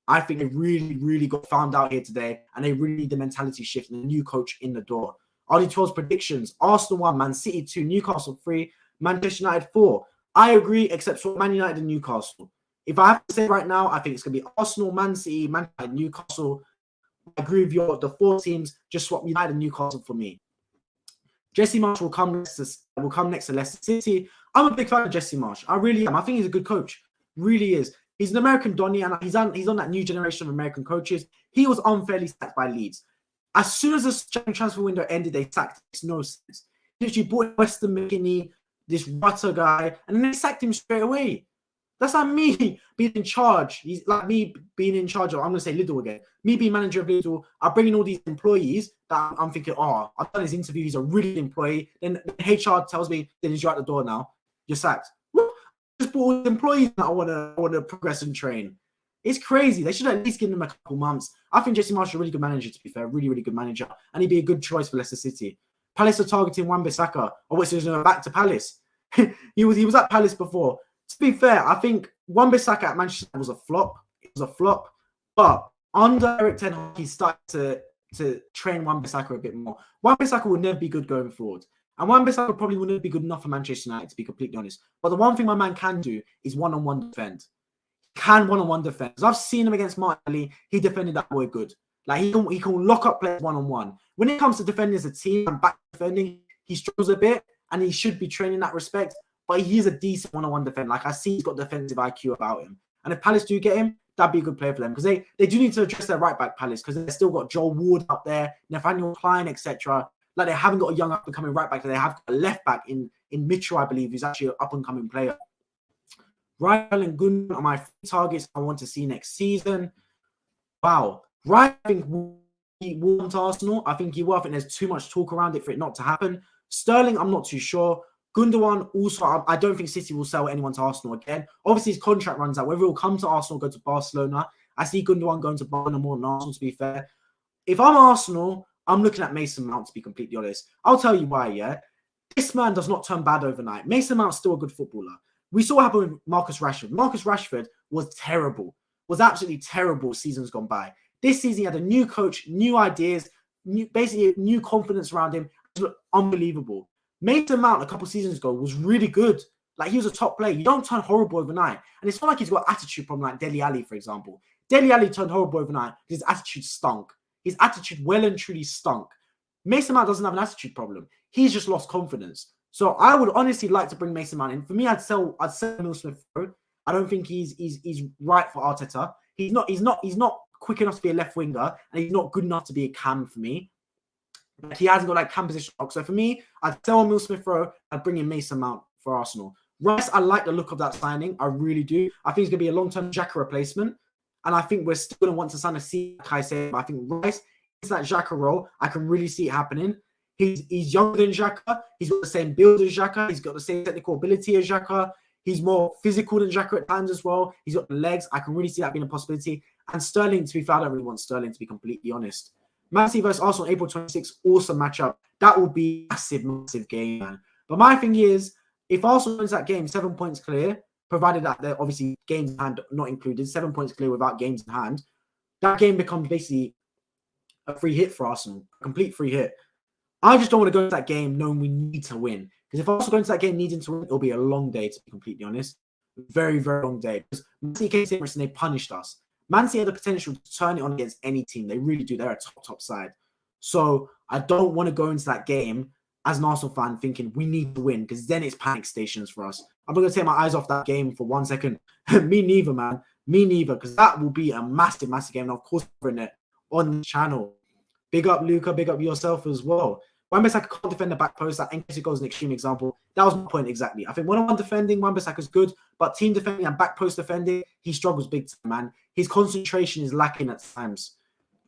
I think they really, really got found out here today, and they really need the mentality shift and the new coach in the door. RD12's predictions: Arsenal 1, Man City 2, Newcastle 3, Manchester United 4. I agree, except for Man United and Newcastle. If I have to say right now, I think it's going to be Arsenal, Man City, Man United, Newcastle. I agree with you. The 4 teams, just swap United and Newcastle for me. Jesse Marsh will come next to Leicester City. I'm a big fan of Jesse Marsh. I really am. I think he's a good coach. Really is. He's an American Donny, and he's on that new generation of American coaches. He was unfairly sacked by Leeds. As soon as the transfer window ended, they sacked him. It makes no sense. He literally bought Weston McKinney, this Rutter guy, and then they sacked him straight away. That's like me being in charge. He's like me being in charge of, I'm going to say Lidl again. Me being manager of Lidl, I bring in all these employees that I'm thinking, oh, I've done his interview. He's a really good employee. Then HR tells me, then you're out the door now. You're sacked. Just brought all the employees that I want to progress and train. It's crazy. They should at least give them a couple months. I think Jesse Marsh is a really good manager, to be fair. Really, really good manager. And he'd be a good choice for Leicester City. Palace are targeting Wan-Bissaka. Oh, wait, so he's going back to Palace. he was at Palace before. To be fair, I think Wan-Bissaka at Manchester was a flop. It was a flop. But under Eric Ten Hag, he started to train Wan-Bissaka a bit more. Wan-Bissaka will never be good going forward. And Wan-Bissaka probably will never be good enough for Manchester United, to be completely honest. But the one thing my man can do is one-on-one defend. Can one-on-one defend. I've seen him against Martinelli. He defended that boy good. Like, he can lock up players one-on-one. When it comes to defending as a team and back defending, he struggles a bit, and he should be training in that respect. But he is a decent one-on-one defender. Like, I see he's got defensive IQ about him. And if Palace do get him, that'd be a good player for them. Because they do need to address their right-back, Palace, because they've still got Joel Ward up there, Nathaniel Klein, etc. Like, they haven't got a young up-and-coming right-back. They have got a left-back in Mitchell, I believe, who's actually an up-and-coming player. Ryan and Gunn are my targets I want to see next season. Wow. Ryan, I think, will want Arsenal. I think he will. I think there's too much talk around it for it not to happen. Sterling, I'm not too sure. Gundogan, also, I don't think City will sell anyone to Arsenal again. Obviously, his contract runs out. Whether he'll come to Arsenal or go to Barcelona, I see Gundogan going to Barcelona more than Arsenal, to be fair. If I'm Arsenal, I'm looking at Mason Mount, to be completely honest. I'll tell you why, yeah? This man does not turn bad overnight. Mason Mount's still a good footballer. We saw what happened with Marcus Rashford. Marcus Rashford was terrible. Was absolutely terrible seasons gone by. This season, he had a new coach, new ideas, basically new confidence around him. It was unbelievable. Mason Mount a couple seasons ago was really good. Like, he was a top player. You don't turn horrible overnight. And it's not like he's got attitude problem like Dele Alli, for example. Dele Alli turned horrible overnight because his attitude stunk. His attitude well and truly stunk. Mason Mount doesn't have an attitude problem. He's just lost confidence. So I would honestly like to bring Mason Mount in. For me, I'd sell Emile Smith-Rowe. I don't think he's right for Arteta. He's not quick enough to be a left winger, and he's not good enough to be a cam for me. Like, he hasn't got like cam position. So for me, I'd sell Emile Smith-Rowe. I'd bring in Mason Mount for Arsenal. Rice, I like the look of that signing. I really do. I think he's going to be a long-term Xhaka replacement. And I think we're still going to want to sign a C, like I said. I think Rice is that Xhaka role. I can really see it happening. He's younger than Xhaka. He's got the same build as Xhaka. He's got the same technical ability as Xhaka. He's more physical than Xhaka at times as well. He's got the legs. I can really see that being a possibility. And Sterling, to be fair, I don't really want Sterling, to be completely honest. Man City versus Arsenal, April 26th, awesome matchup. That will be a massive, massive game, man. But my thing is, if Arsenal wins that game, 7 points clear, provided that they're obviously games in hand not included, 7 points clear without games in hand, that game becomes basically a free hit for Arsenal, a complete free hit. I just don't want to go into that game knowing we need to win. Because if Arsenal go into that game needing to win, it'll be a long day, to be completely honest. Very, very long day. Because Man City came to Emirates and they punished us. Man City had the potential to turn it on against any team. They really do. They're a top side. So I don't want to go into that game as an Arsenal fan thinking we need to win, because then it's panic stations for us. I'm not going to take my eyes off that game for 1 second. Me neither, man. Me neither, because that will be a massive, massive game. And of course, we're in it on the channel. Big up, Luca. Big up yourself as well. Wan-Bissaka can't defend the back post. That Nketiah is an extreme example. That was my point exactly. I think one-on-one defending, Wan-Bissaka is good, but team defending and back post defending, he struggles big time, man. His concentration is lacking at times.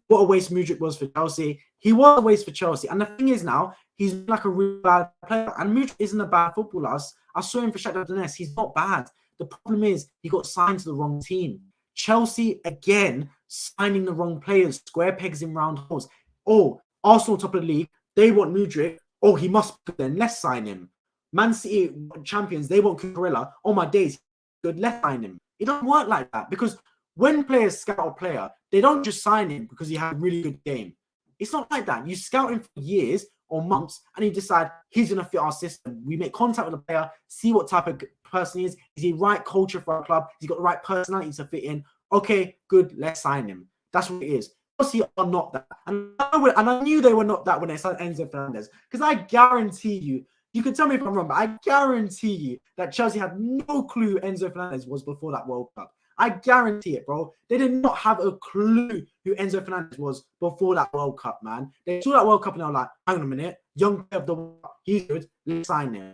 What a waste Mudryk was for Chelsea. He was a waste for Chelsea. And the thing is now, he's like a really bad player. And Mudryk isn't a bad footballer. I saw him for Shakhtar Donetsk. He's not bad. The problem is he got signed to the wrong team. Chelsea, again, signing the wrong players. Square pegs in round holes. Oh, Arsenal top of the league. They want Mudryk. Oh, he must be then. Let's sign him. Man City champions. They want Cucurella. Oh, my days. Good. Let's sign him. It doesn't work like that, because when players scout a player, they don't just sign him because he had a really good game. It's not like that. You scout him for years or months, and you decide he's going to fit our system. We make contact with the player, see what type of person he is. Is he right culture for our club? Has he got the right personality to fit in? Okay, good. Let's sign him. That's what it is. Chelsea are not that. And I knew they were not that when they signed Enzo Fernandez. Because I guarantee you can tell me if I'm wrong, but I guarantee you that Chelsea had no clue who Enzo Fernandez was before that World Cup. I guarantee it, bro. They did not have a clue who Enzo Fernandez was before that World Cup, man. They saw that World Cup and they were like, hang on a minute, young player of the World Cup, he's good, let's sign him.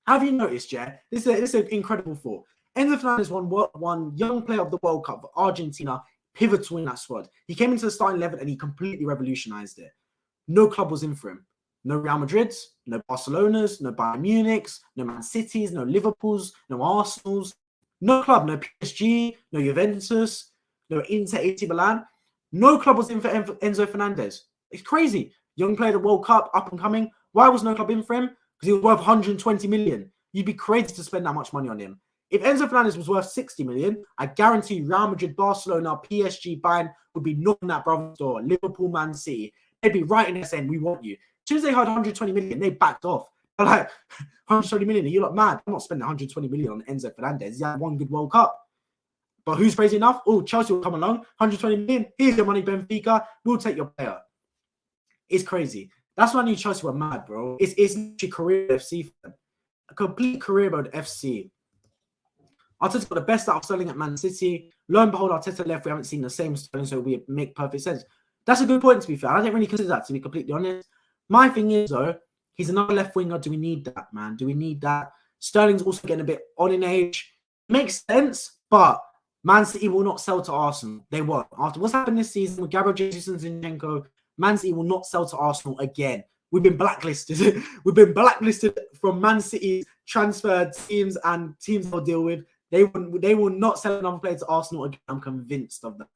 Have you noticed, yeah? This is an incredible thought. Enzo Fernandez won young player of the World Cup for Argentina, pivotal in that squad. He came into the starting 11 and he completely revolutionized it. No club was in for him. No Real Madrids, no Barcelonas, no Bayern Munichs, no Man Cities, no Liverpools, no Arsenals, no club, no PSG, no Juventus, no Inter Milan. No club was in for Enzo Fernandez. It's crazy. Young player of the World Cup, up and coming. Why was no club in for him? Because he was worth 120 million. You'd be crazy to spend that much money on him. If Enzo Fernandez was worth 60 million, I guarantee Real Madrid, Barcelona, PSG, Bayern would be knocking that brother's door. Liverpool, Man City. They'd be right in there saying, we want you. As soon as they heard 120 million, they backed off. They're like, 120 million, you're not mad. I'm not spending 120 million on Enzo Fernandez. He had one good World Cup. But who's crazy enough? Oh, Chelsea will come along. 120 million. Here's your money, Benfica. We'll take your player. It's crazy. That's why I knew Chelsea were mad, bro. It's literally career FC for them. A complete career mode FC. Arteta got the best out of Sterling at Man City. Lo and behold, Arteta left. We haven't seen the same Sterling, so it will make perfect sense. That's a good point, to be fair. I didn't really consider that, to be completely honest. My thing is, though, he's another left winger. Do we need that, man? Do we need that? Sterling's also getting a bit on in age. Makes sense, but Man City will not sell to Arsenal. They won't. After what's happened this season with Gabriel Jesus and Zinchenko, Man City will not sell to Arsenal again. We've been blacklisted. We've been blacklisted from Man City's transfer teams and teams they'll deal with. They will not sell another player to Arsenal again. I'm convinced of that.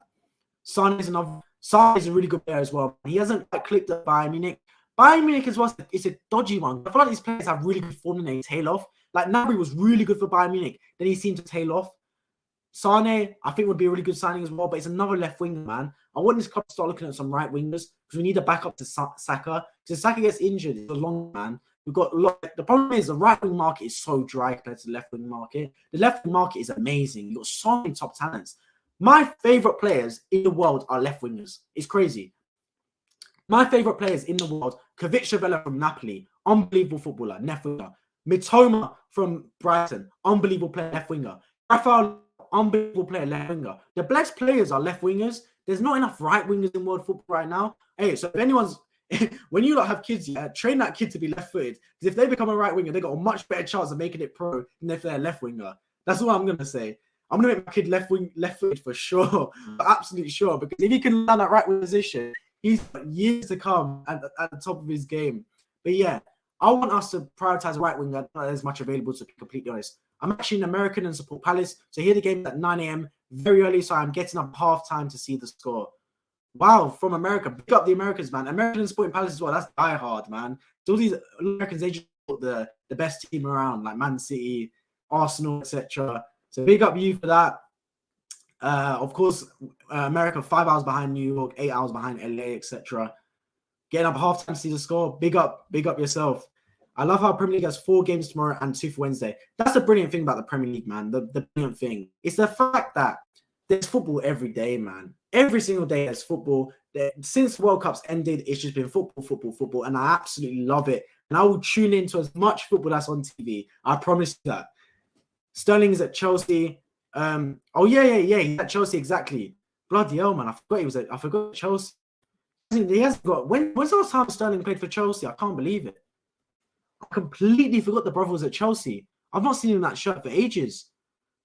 Son is a really good player as well. He hasn't quite clicked at Bayern Munich. Bayern Munich as well, it's a dodgy one. I feel like these players have really good form and they tail off. Like Gnabry was really good for Bayern Munich. Then he seemed to tail off. Sane, I think, would be a really good signing as well, but it's another left winger, man. I want this club to start looking at some right wingers because we need a backup to Saka. Because if Saka gets injured, it's a long man. We've got a lot. The problem is the right wing market is so dry compared to the left wing market. The left wing market is amazing. You've got so many top talents. My favorite players in the world are left wingers. It's crazy. My favorite players in the world: Kvitschevela from Napoli, unbelievable footballer, left winger. Mitoma from Brighton, unbelievable player, left winger. Rafael, unbelievable player, left winger. The best players are left wingers. There's not enough right wingers in world football right now. Hey, so if anyone's, when you have kids, train that kid to be left-footed. Because if they become a right winger, they got a much better chance of making it pro than if they're a left winger. That's what I'm gonna say. I'm gonna make my kid left-footed for sure, absolutely sure. Because if he can land that right wing position, he's got years to come at the top of his game. But yeah, I want us to prioritize a right winger. Not as much available, to be completely honest. I'm actually an American and support Palace. So here the game at 9 a.m. very early. So I'm getting up half time to see the score. Wow, from America. Pick up the Americans, man. American and supporting Palace as well. That's die hard, man. So all these Americans, they just put the best team around, like Man City, Arsenal, etc. So big up you for that. Of course, America 5 hours behind New York, 8 hours behind LA, etc. Getting up half time to see the score. Big up yourself. I love how Premier League has 4 games tomorrow and 2 for Wednesday. That's the brilliant thing about the Premier League, man. The brilliant thing. It's the fact that there's football every day, man. Every single day there's football. Since World Cups ended, it's just been football. And I absolutely love it. And I will tune into as much football that's on TV. I promise you that. Sterling is at Chelsea. He's at Chelsea, exactly. Bloody hell, man. I forgot Chelsea. He hasn't got. When's the last time Sterling played for Chelsea? I can't believe it. I completely forgot the brother was at Chelsea. I've not seen him in that shirt for ages.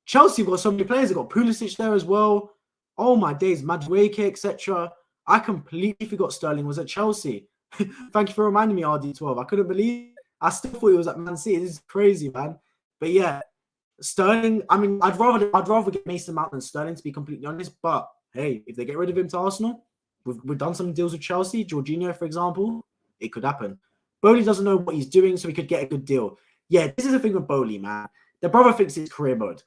Chelsea have got so many players. They've got Pulisic there as well. Oh my days, Madueke, etc. I completely forgot Sterling was at Chelsea. Thank you for reminding me, RD12. I couldn't believe it. I still thought he was at Man City. This is crazy, man. But yeah, Sterling. I mean, I'd rather get Mason Mount than Sterling, to be completely honest. But hey, if they get rid of him to Arsenal, we've done some deals with Chelsea, Jorginho, for example. It could happen. Bowley doesn't know what he's doing, so he could get a good deal. Yeah, this is the thing with Bowley, man. The brother thinks it's career mode.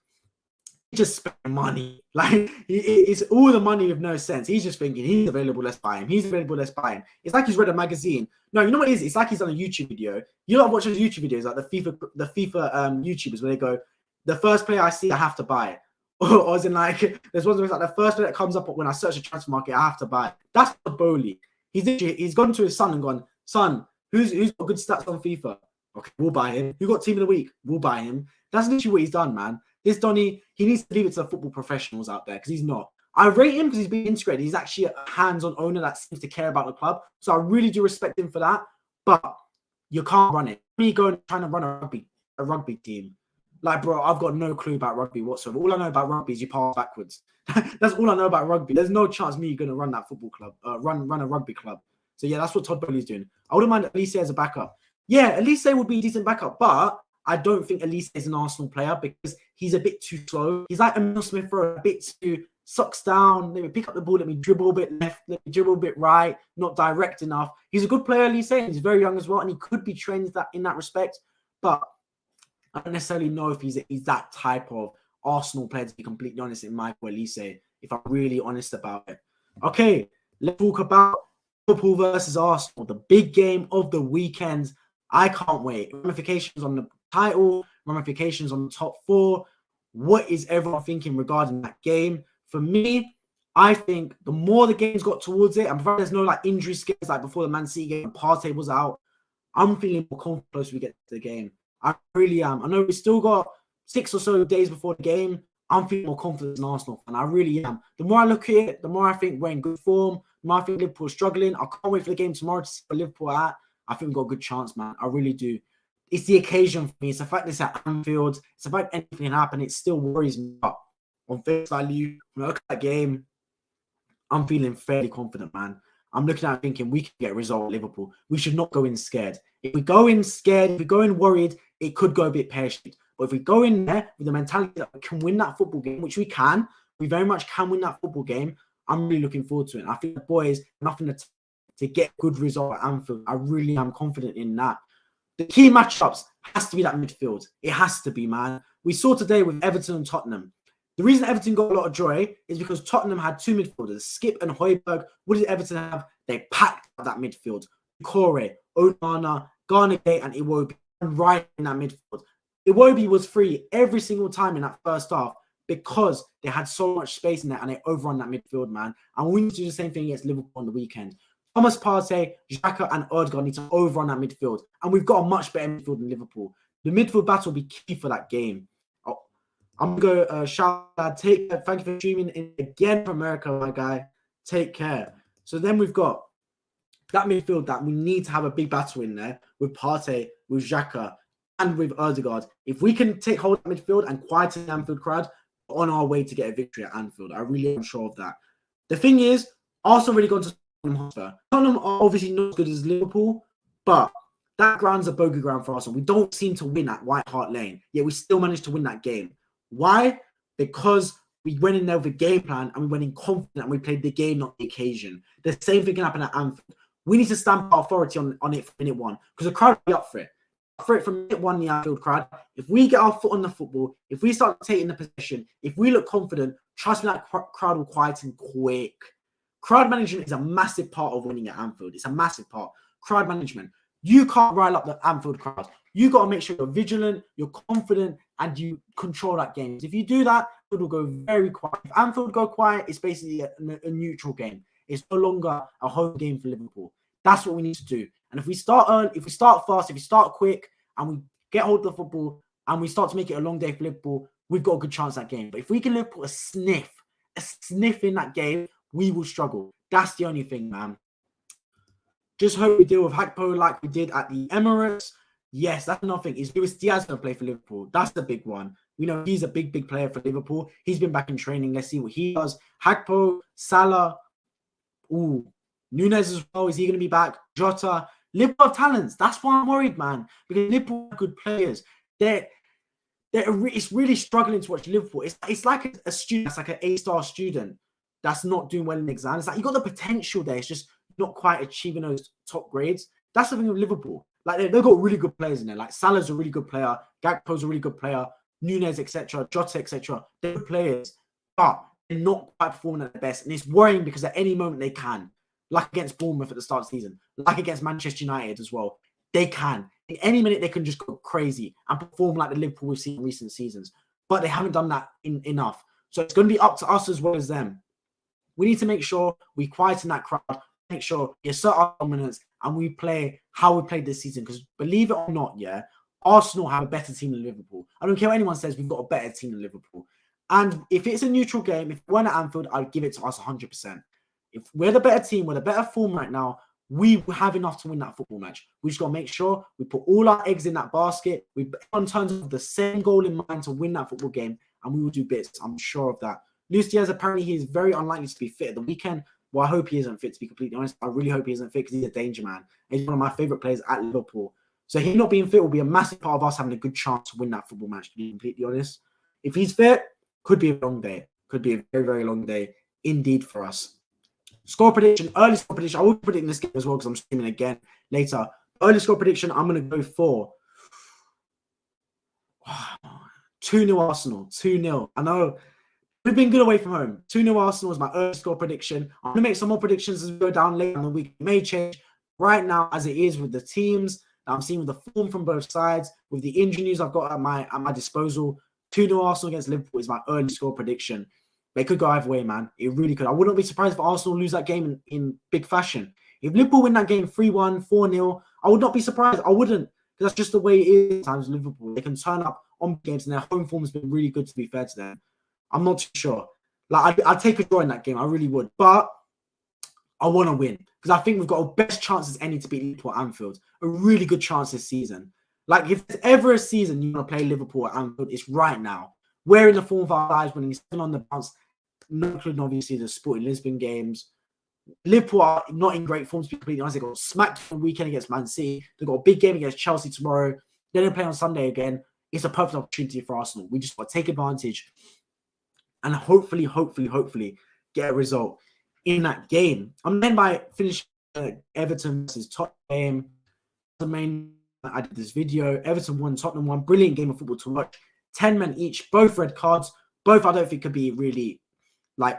He just spent money. Like, it's all the money with no sense. He's just thinking, he's available, let's buy him. He's available, let's buy him. It's like he's read a magazine. No, you know what it is? It's like he's done a YouTube video. You lot watch those YouTube videos, like the FIFA YouTubers, where they go, the first player I see, I have to buy it. or as in like, there's one like the first one that comes up when I search the transfer market, I have to buy. That's the Bowley. He's gone to his son and gone, son, who's got good stats on FIFA? Okay, we'll buy him. Who got team of the week? We'll buy him. That's literally what he's done, man. This Donny, he needs to leave it to the football professionals out there because he's not. I rate him because he's been integrated. He's actually a hands-on owner that seems to care about the club. So I really do respect him for that. But you can't run it. Me going trying to run a rugby team. Like, bro, I've got no clue about rugby whatsoever. All I know about rugby is you pass backwards. That's all I know about rugby. There's no chance me going to run that football club, run a rugby club. So yeah, that's what Todd Bowley's doing. I wouldn't mind Elise as a backup. Yeah, Elise would be a decent backup, but I don't think Elise is an Arsenal player because he's a bit too slow. He's like Emil Smith for a bit too sucks down. Let me pick up the ball, let me dribble a bit left, let me dribble a bit right, not direct enough. He's a good player, Elise, and he's very young as well, and he could be trained in that respect, but I don't necessarily know if he's that type of Arsenal player, to be completely honest, in Michael Elise, if I'm really honest about it. Okay, let's talk about Liverpool versus Arsenal, the big game of the weekend. I can't wait. Ramifications on the title, ramifications on the top four. What is everyone thinking regarding that game? For me, I think the more the games got towards it, and provided there's no like injury scares like before the Man City game, Partey was out, I'm feeling more confident close we get to the game. I really am. I know we still got 6 or so days before the game. I'm feeling more confident in Arsenal, and I really am. The more I look at it, the more I think we're in good form. The more I think Liverpool's struggling. I can't wait for the game tomorrow to see where Liverpool are at. I think we've got a good chance, man. I really do. It's the occasion for me. It's the fact that it's at Anfield. It's the fact anything can happen. It still worries me. But on face value, when I look at that game, I'm feeling fairly confident, man. I'm looking at it thinking we can get a result at Liverpool. We should not go in scared. If we go in scared, if we go in worried, it could go a bit pear-shaped. But if we go in there with the mentality that we can win that football game, which we very much can win that football game, I'm really looking forward to it. And I think the boys, nothing to get good result at Anfield. I really am confident in that. The key matchups has to be that midfield. It has to be, man. We saw today with Everton and Tottenham. The reason Everton got a lot of joy is because Tottenham had two midfielders, Skip and Højbjerg. What did Everton have? They packed that midfield. Doucore, Onana, Garnegate, and Iwobi right in that midfield. Iwobi was free every single time in that first half because they had so much space in there and they overrun that midfield, man. And we need to do the same thing against Liverpool on the weekend. Thomas Partey, Xhaka, and Odegaard need to overrun that midfield. And we've got a much better midfield than Liverpool. The midfield battle will be key for that game. I'm going to go shout out. Take care. Thank you for tuning in again from America, my guy. Take care. So then we've got that midfield that we need to have a big battle in there with Partey, with Xhaka, and with Odegaard. If we can take hold of that midfield and quieten the Anfield crowd, we're on our way to get a victory at Anfield. I really am sure of that. The thing is, Arsenal really gone to Tottenham Hotspur. Tottenham are obviously not as good as Liverpool, but that ground's a bogey ground for Arsenal. We don't seem to win at White Hart Lane, yet we still managed to win that game. Why? Because we went in there with a game plan and we went in confident and we played the game, not the occasion. The same thing can happen at Anfield. We need to stamp our authority on it from minute one because the crowd will be up for it. Up for it from minute one, the Anfield crowd. If we get our foot on the football, if we start taking the possession, if we look confident, trust me, that crowd will quieten quick. Crowd management is a massive part of winning at Anfield. It's a massive part. Crowd management. You can't rile up the Anfield crowd. You got to make sure you're vigilant, you're confident, and you control that game. If you do that, it will go very quiet. If Anfield go quiet, it's basically a neutral game. It's no longer a home game for Liverpool. That's what we need to do. And if we start early, if we start fast, if we start quick, and we get hold of the football, and we start to make it a long day for Liverpool, we've got a good chance at that game. But if we can Liverpool a sniff in that game, we will struggle. That's the only thing, man. Just hope we deal with Gakpo like we did at the Emirates. Yes, that's another thing. Is Luis Diaz going to play for Liverpool? That's the big one. We know he's a big player for Liverpool. He's been back in training. Let's see what he does. Gakpo, Salah, Nunez as well. Is he going to be back? Jota. Liverpool have talents. That's why I'm worried, man. Because Liverpool are good players. It's really struggling to watch Liverpool. It's like a student. It's like an A-star student that's not doing well in the exam. It's like you got the potential there. It's just not quite achieving those top grades. That's the thing with Liverpool. Like they've got really good players in there. Like Salah's a really good player, Gakpo's a really good player, Nunez, etc., Jota, etc. They're good players, but they're not quite performing at their best. And it's worrying because at any moment they can, like against Bournemouth at the start of the season, like against Manchester United as well. They can. In any minute they can just go crazy and perform like the Liverpool we've seen in recent seasons. But they haven't done that enough. So it's going to be up to us as well as them. We need to make sure we quieten that crowd, make sure we assert our dominance, and we play how we played this season. Because believe it or not, yeah, Arsenal have a better team than Liverpool. I don't care what anyone says, we've got a better team than Liverpool. And if it's a neutral game, if we're at Anfield, I'd give it to us 100%. If we're the better team, we're the better form right now, we have enough to win that football match. We just got to make sure we put all our eggs in that basket. We on terms of the same goal in mind to win that football game, and we will do bits. I'm sure of that. Luis Diaz, apparently he is very unlikely to be fit at the weekend. Well, I hope he isn't fit, to be completely honest. I really hope he isn't fit because he's a danger man. He's one of my favourite players at Liverpool. So him not being fit will be a massive part of us having a good chance to win that football match, to be completely honest. If he's fit, could be a long day. Could be a very, very long day indeed for us. Score prediction, early score prediction. I will be predicting this game as well because I'm streaming again later. Early score prediction, I'm going to go for 2-0 Arsenal. 2-0. I know we've been good away from home. 2-0 Arsenal is my early score prediction. I'm going to make some more predictions as we go down later in the week. It may change. Right now, as it is with the teams that I'm seeing with the form from both sides, with the injury news I've got at my disposal, 2-0 Arsenal against Liverpool is my early score prediction. They could go either way, man. It really could. I wouldn't be surprised if Arsenal lose that game in big fashion. If Liverpool win that game 3-1, 4-0, I would not be surprised. I wouldn't. Because that's just the way it is sometimes with Liverpool. They can turn up on games and their home form has been really good, to be fair to them. I'm not too sure. Like, I'd take a draw in that game. I really would. But I want to win. Because I think we've got the best chances any to beat Liverpool at Anfield. A really good chance this season. Like, if there's ever a season you want to play Liverpool at Anfield, it's right now. We're in the form of our lives, winning 7 on the bounce, not including obviously the Sporting Lisbon games. Liverpool are not in great form, to be completely honest. They got smacked on the weekend against Man City. They've got a big game against Chelsea tomorrow. Then they play on Sunday again. It's a perfect opportunity for Arsenal. We just got to take advantage and hopefully get a result in that game. I'm then by finishing Everton versus Tottenham game. The main I did this video. Everton won, Tottenham won. Brilliant game of football to watch. 10 men each, both red cards. Both I don't think could be really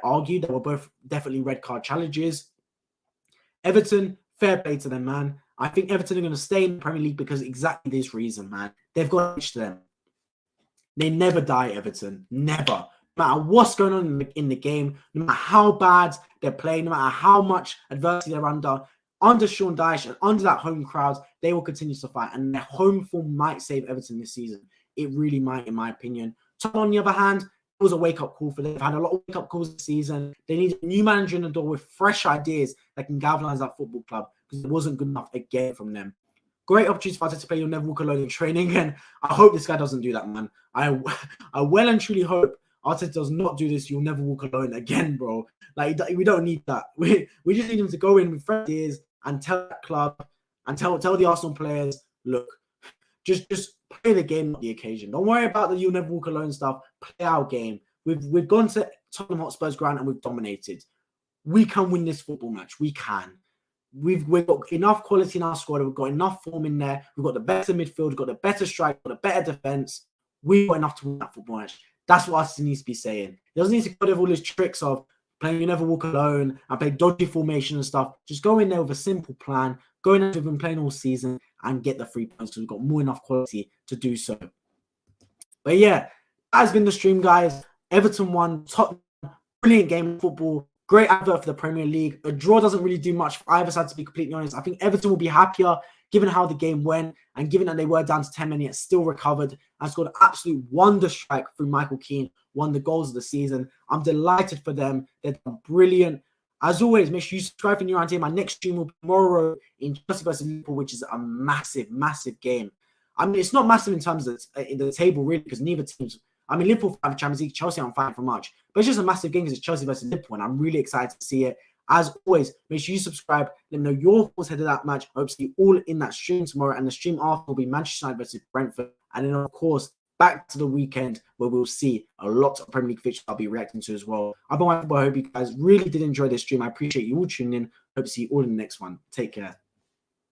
argued. They were both definitely red card challenges. Everton, fair play to them, man. I think Everton are going to stay in the Premier League because of exactly this reason, man. They've got edge to them. They never die, Everton. Never. No matter what's going on in the game, no matter how bad they're playing, no matter how much adversity they're under Sean Dyche and under that home crowd, they will continue to fight. And their home form might save Everton this season. It really might, in my opinion. Tottenham, on the other hand, it was a wake-up call for them. They've had a lot of wake-up calls this season. They need a new manager in the door with fresh ideas that can galvanise that football club because it wasn't good enough again from them. Great opportunity for us to play. You'll never walk alone in training, and I hope this guy doesn't do that, man. I well and truly hope Arteta does not do this. You'll never walk alone again, bro. Like, we don't need that. We just need him to go in with fresh ideas and tell that club and tell the Arsenal players, look, just play the game, not the occasion. Don't worry about the you'll never walk alone stuff. Play our game. We've gone to Tottenham Hotspur's ground and we've dominated. We can win this football match. We can. We've got enough quality in our squad. We've got enough form in there. We've got the better midfield. We've got the better strike. We've got the better defense. We've got enough to win that football match. That's what Arsenal needs to be saying. He doesn't need to go with all his tricks of playing you never walk alone and play dodgy formation and stuff. Just go in there with a simple plan. Go in there we've been playing all season and get the 3 points because we've got more enough quality to do so. But yeah, that has been the stream, guys. Everton won. Tottenham, brilliant game of football. Great advert for the Premier League. A draw doesn't really do much for either side, to be completely honest. I think Everton will be happier given how the game went and given that they were down to 10 men yet still recovered and scored an absolute wonder strike through Michael Keane, one of the goals of the season. I'm delighted for them. They're brilliant. As always, make sure you subscribe if you're around here. My next stream will be tomorrow in Chelsea versus Liverpool, which is a massive, massive game. I mean, it's not massive in terms of the table, really, because neither teams... I mean, Liverpool fight for Champions League, Chelsea aren't fighting for much. But it's just a massive game because it's Chelsea versus Liverpool, and I'm really excited to see it. As always, make sure you subscribe. Let me know your thoughts ahead of that match. I hope to see you all in that stream tomorrow. And the stream after will be Manchester United versus Brentford. And then, of course, back to the weekend where we'll see a lot of Premier League fixtures I'll be reacting to as well. I've been Michael. I hope you guys really did enjoy this stream. I appreciate you all tuning in. Hope to see you all in the next one. Take care.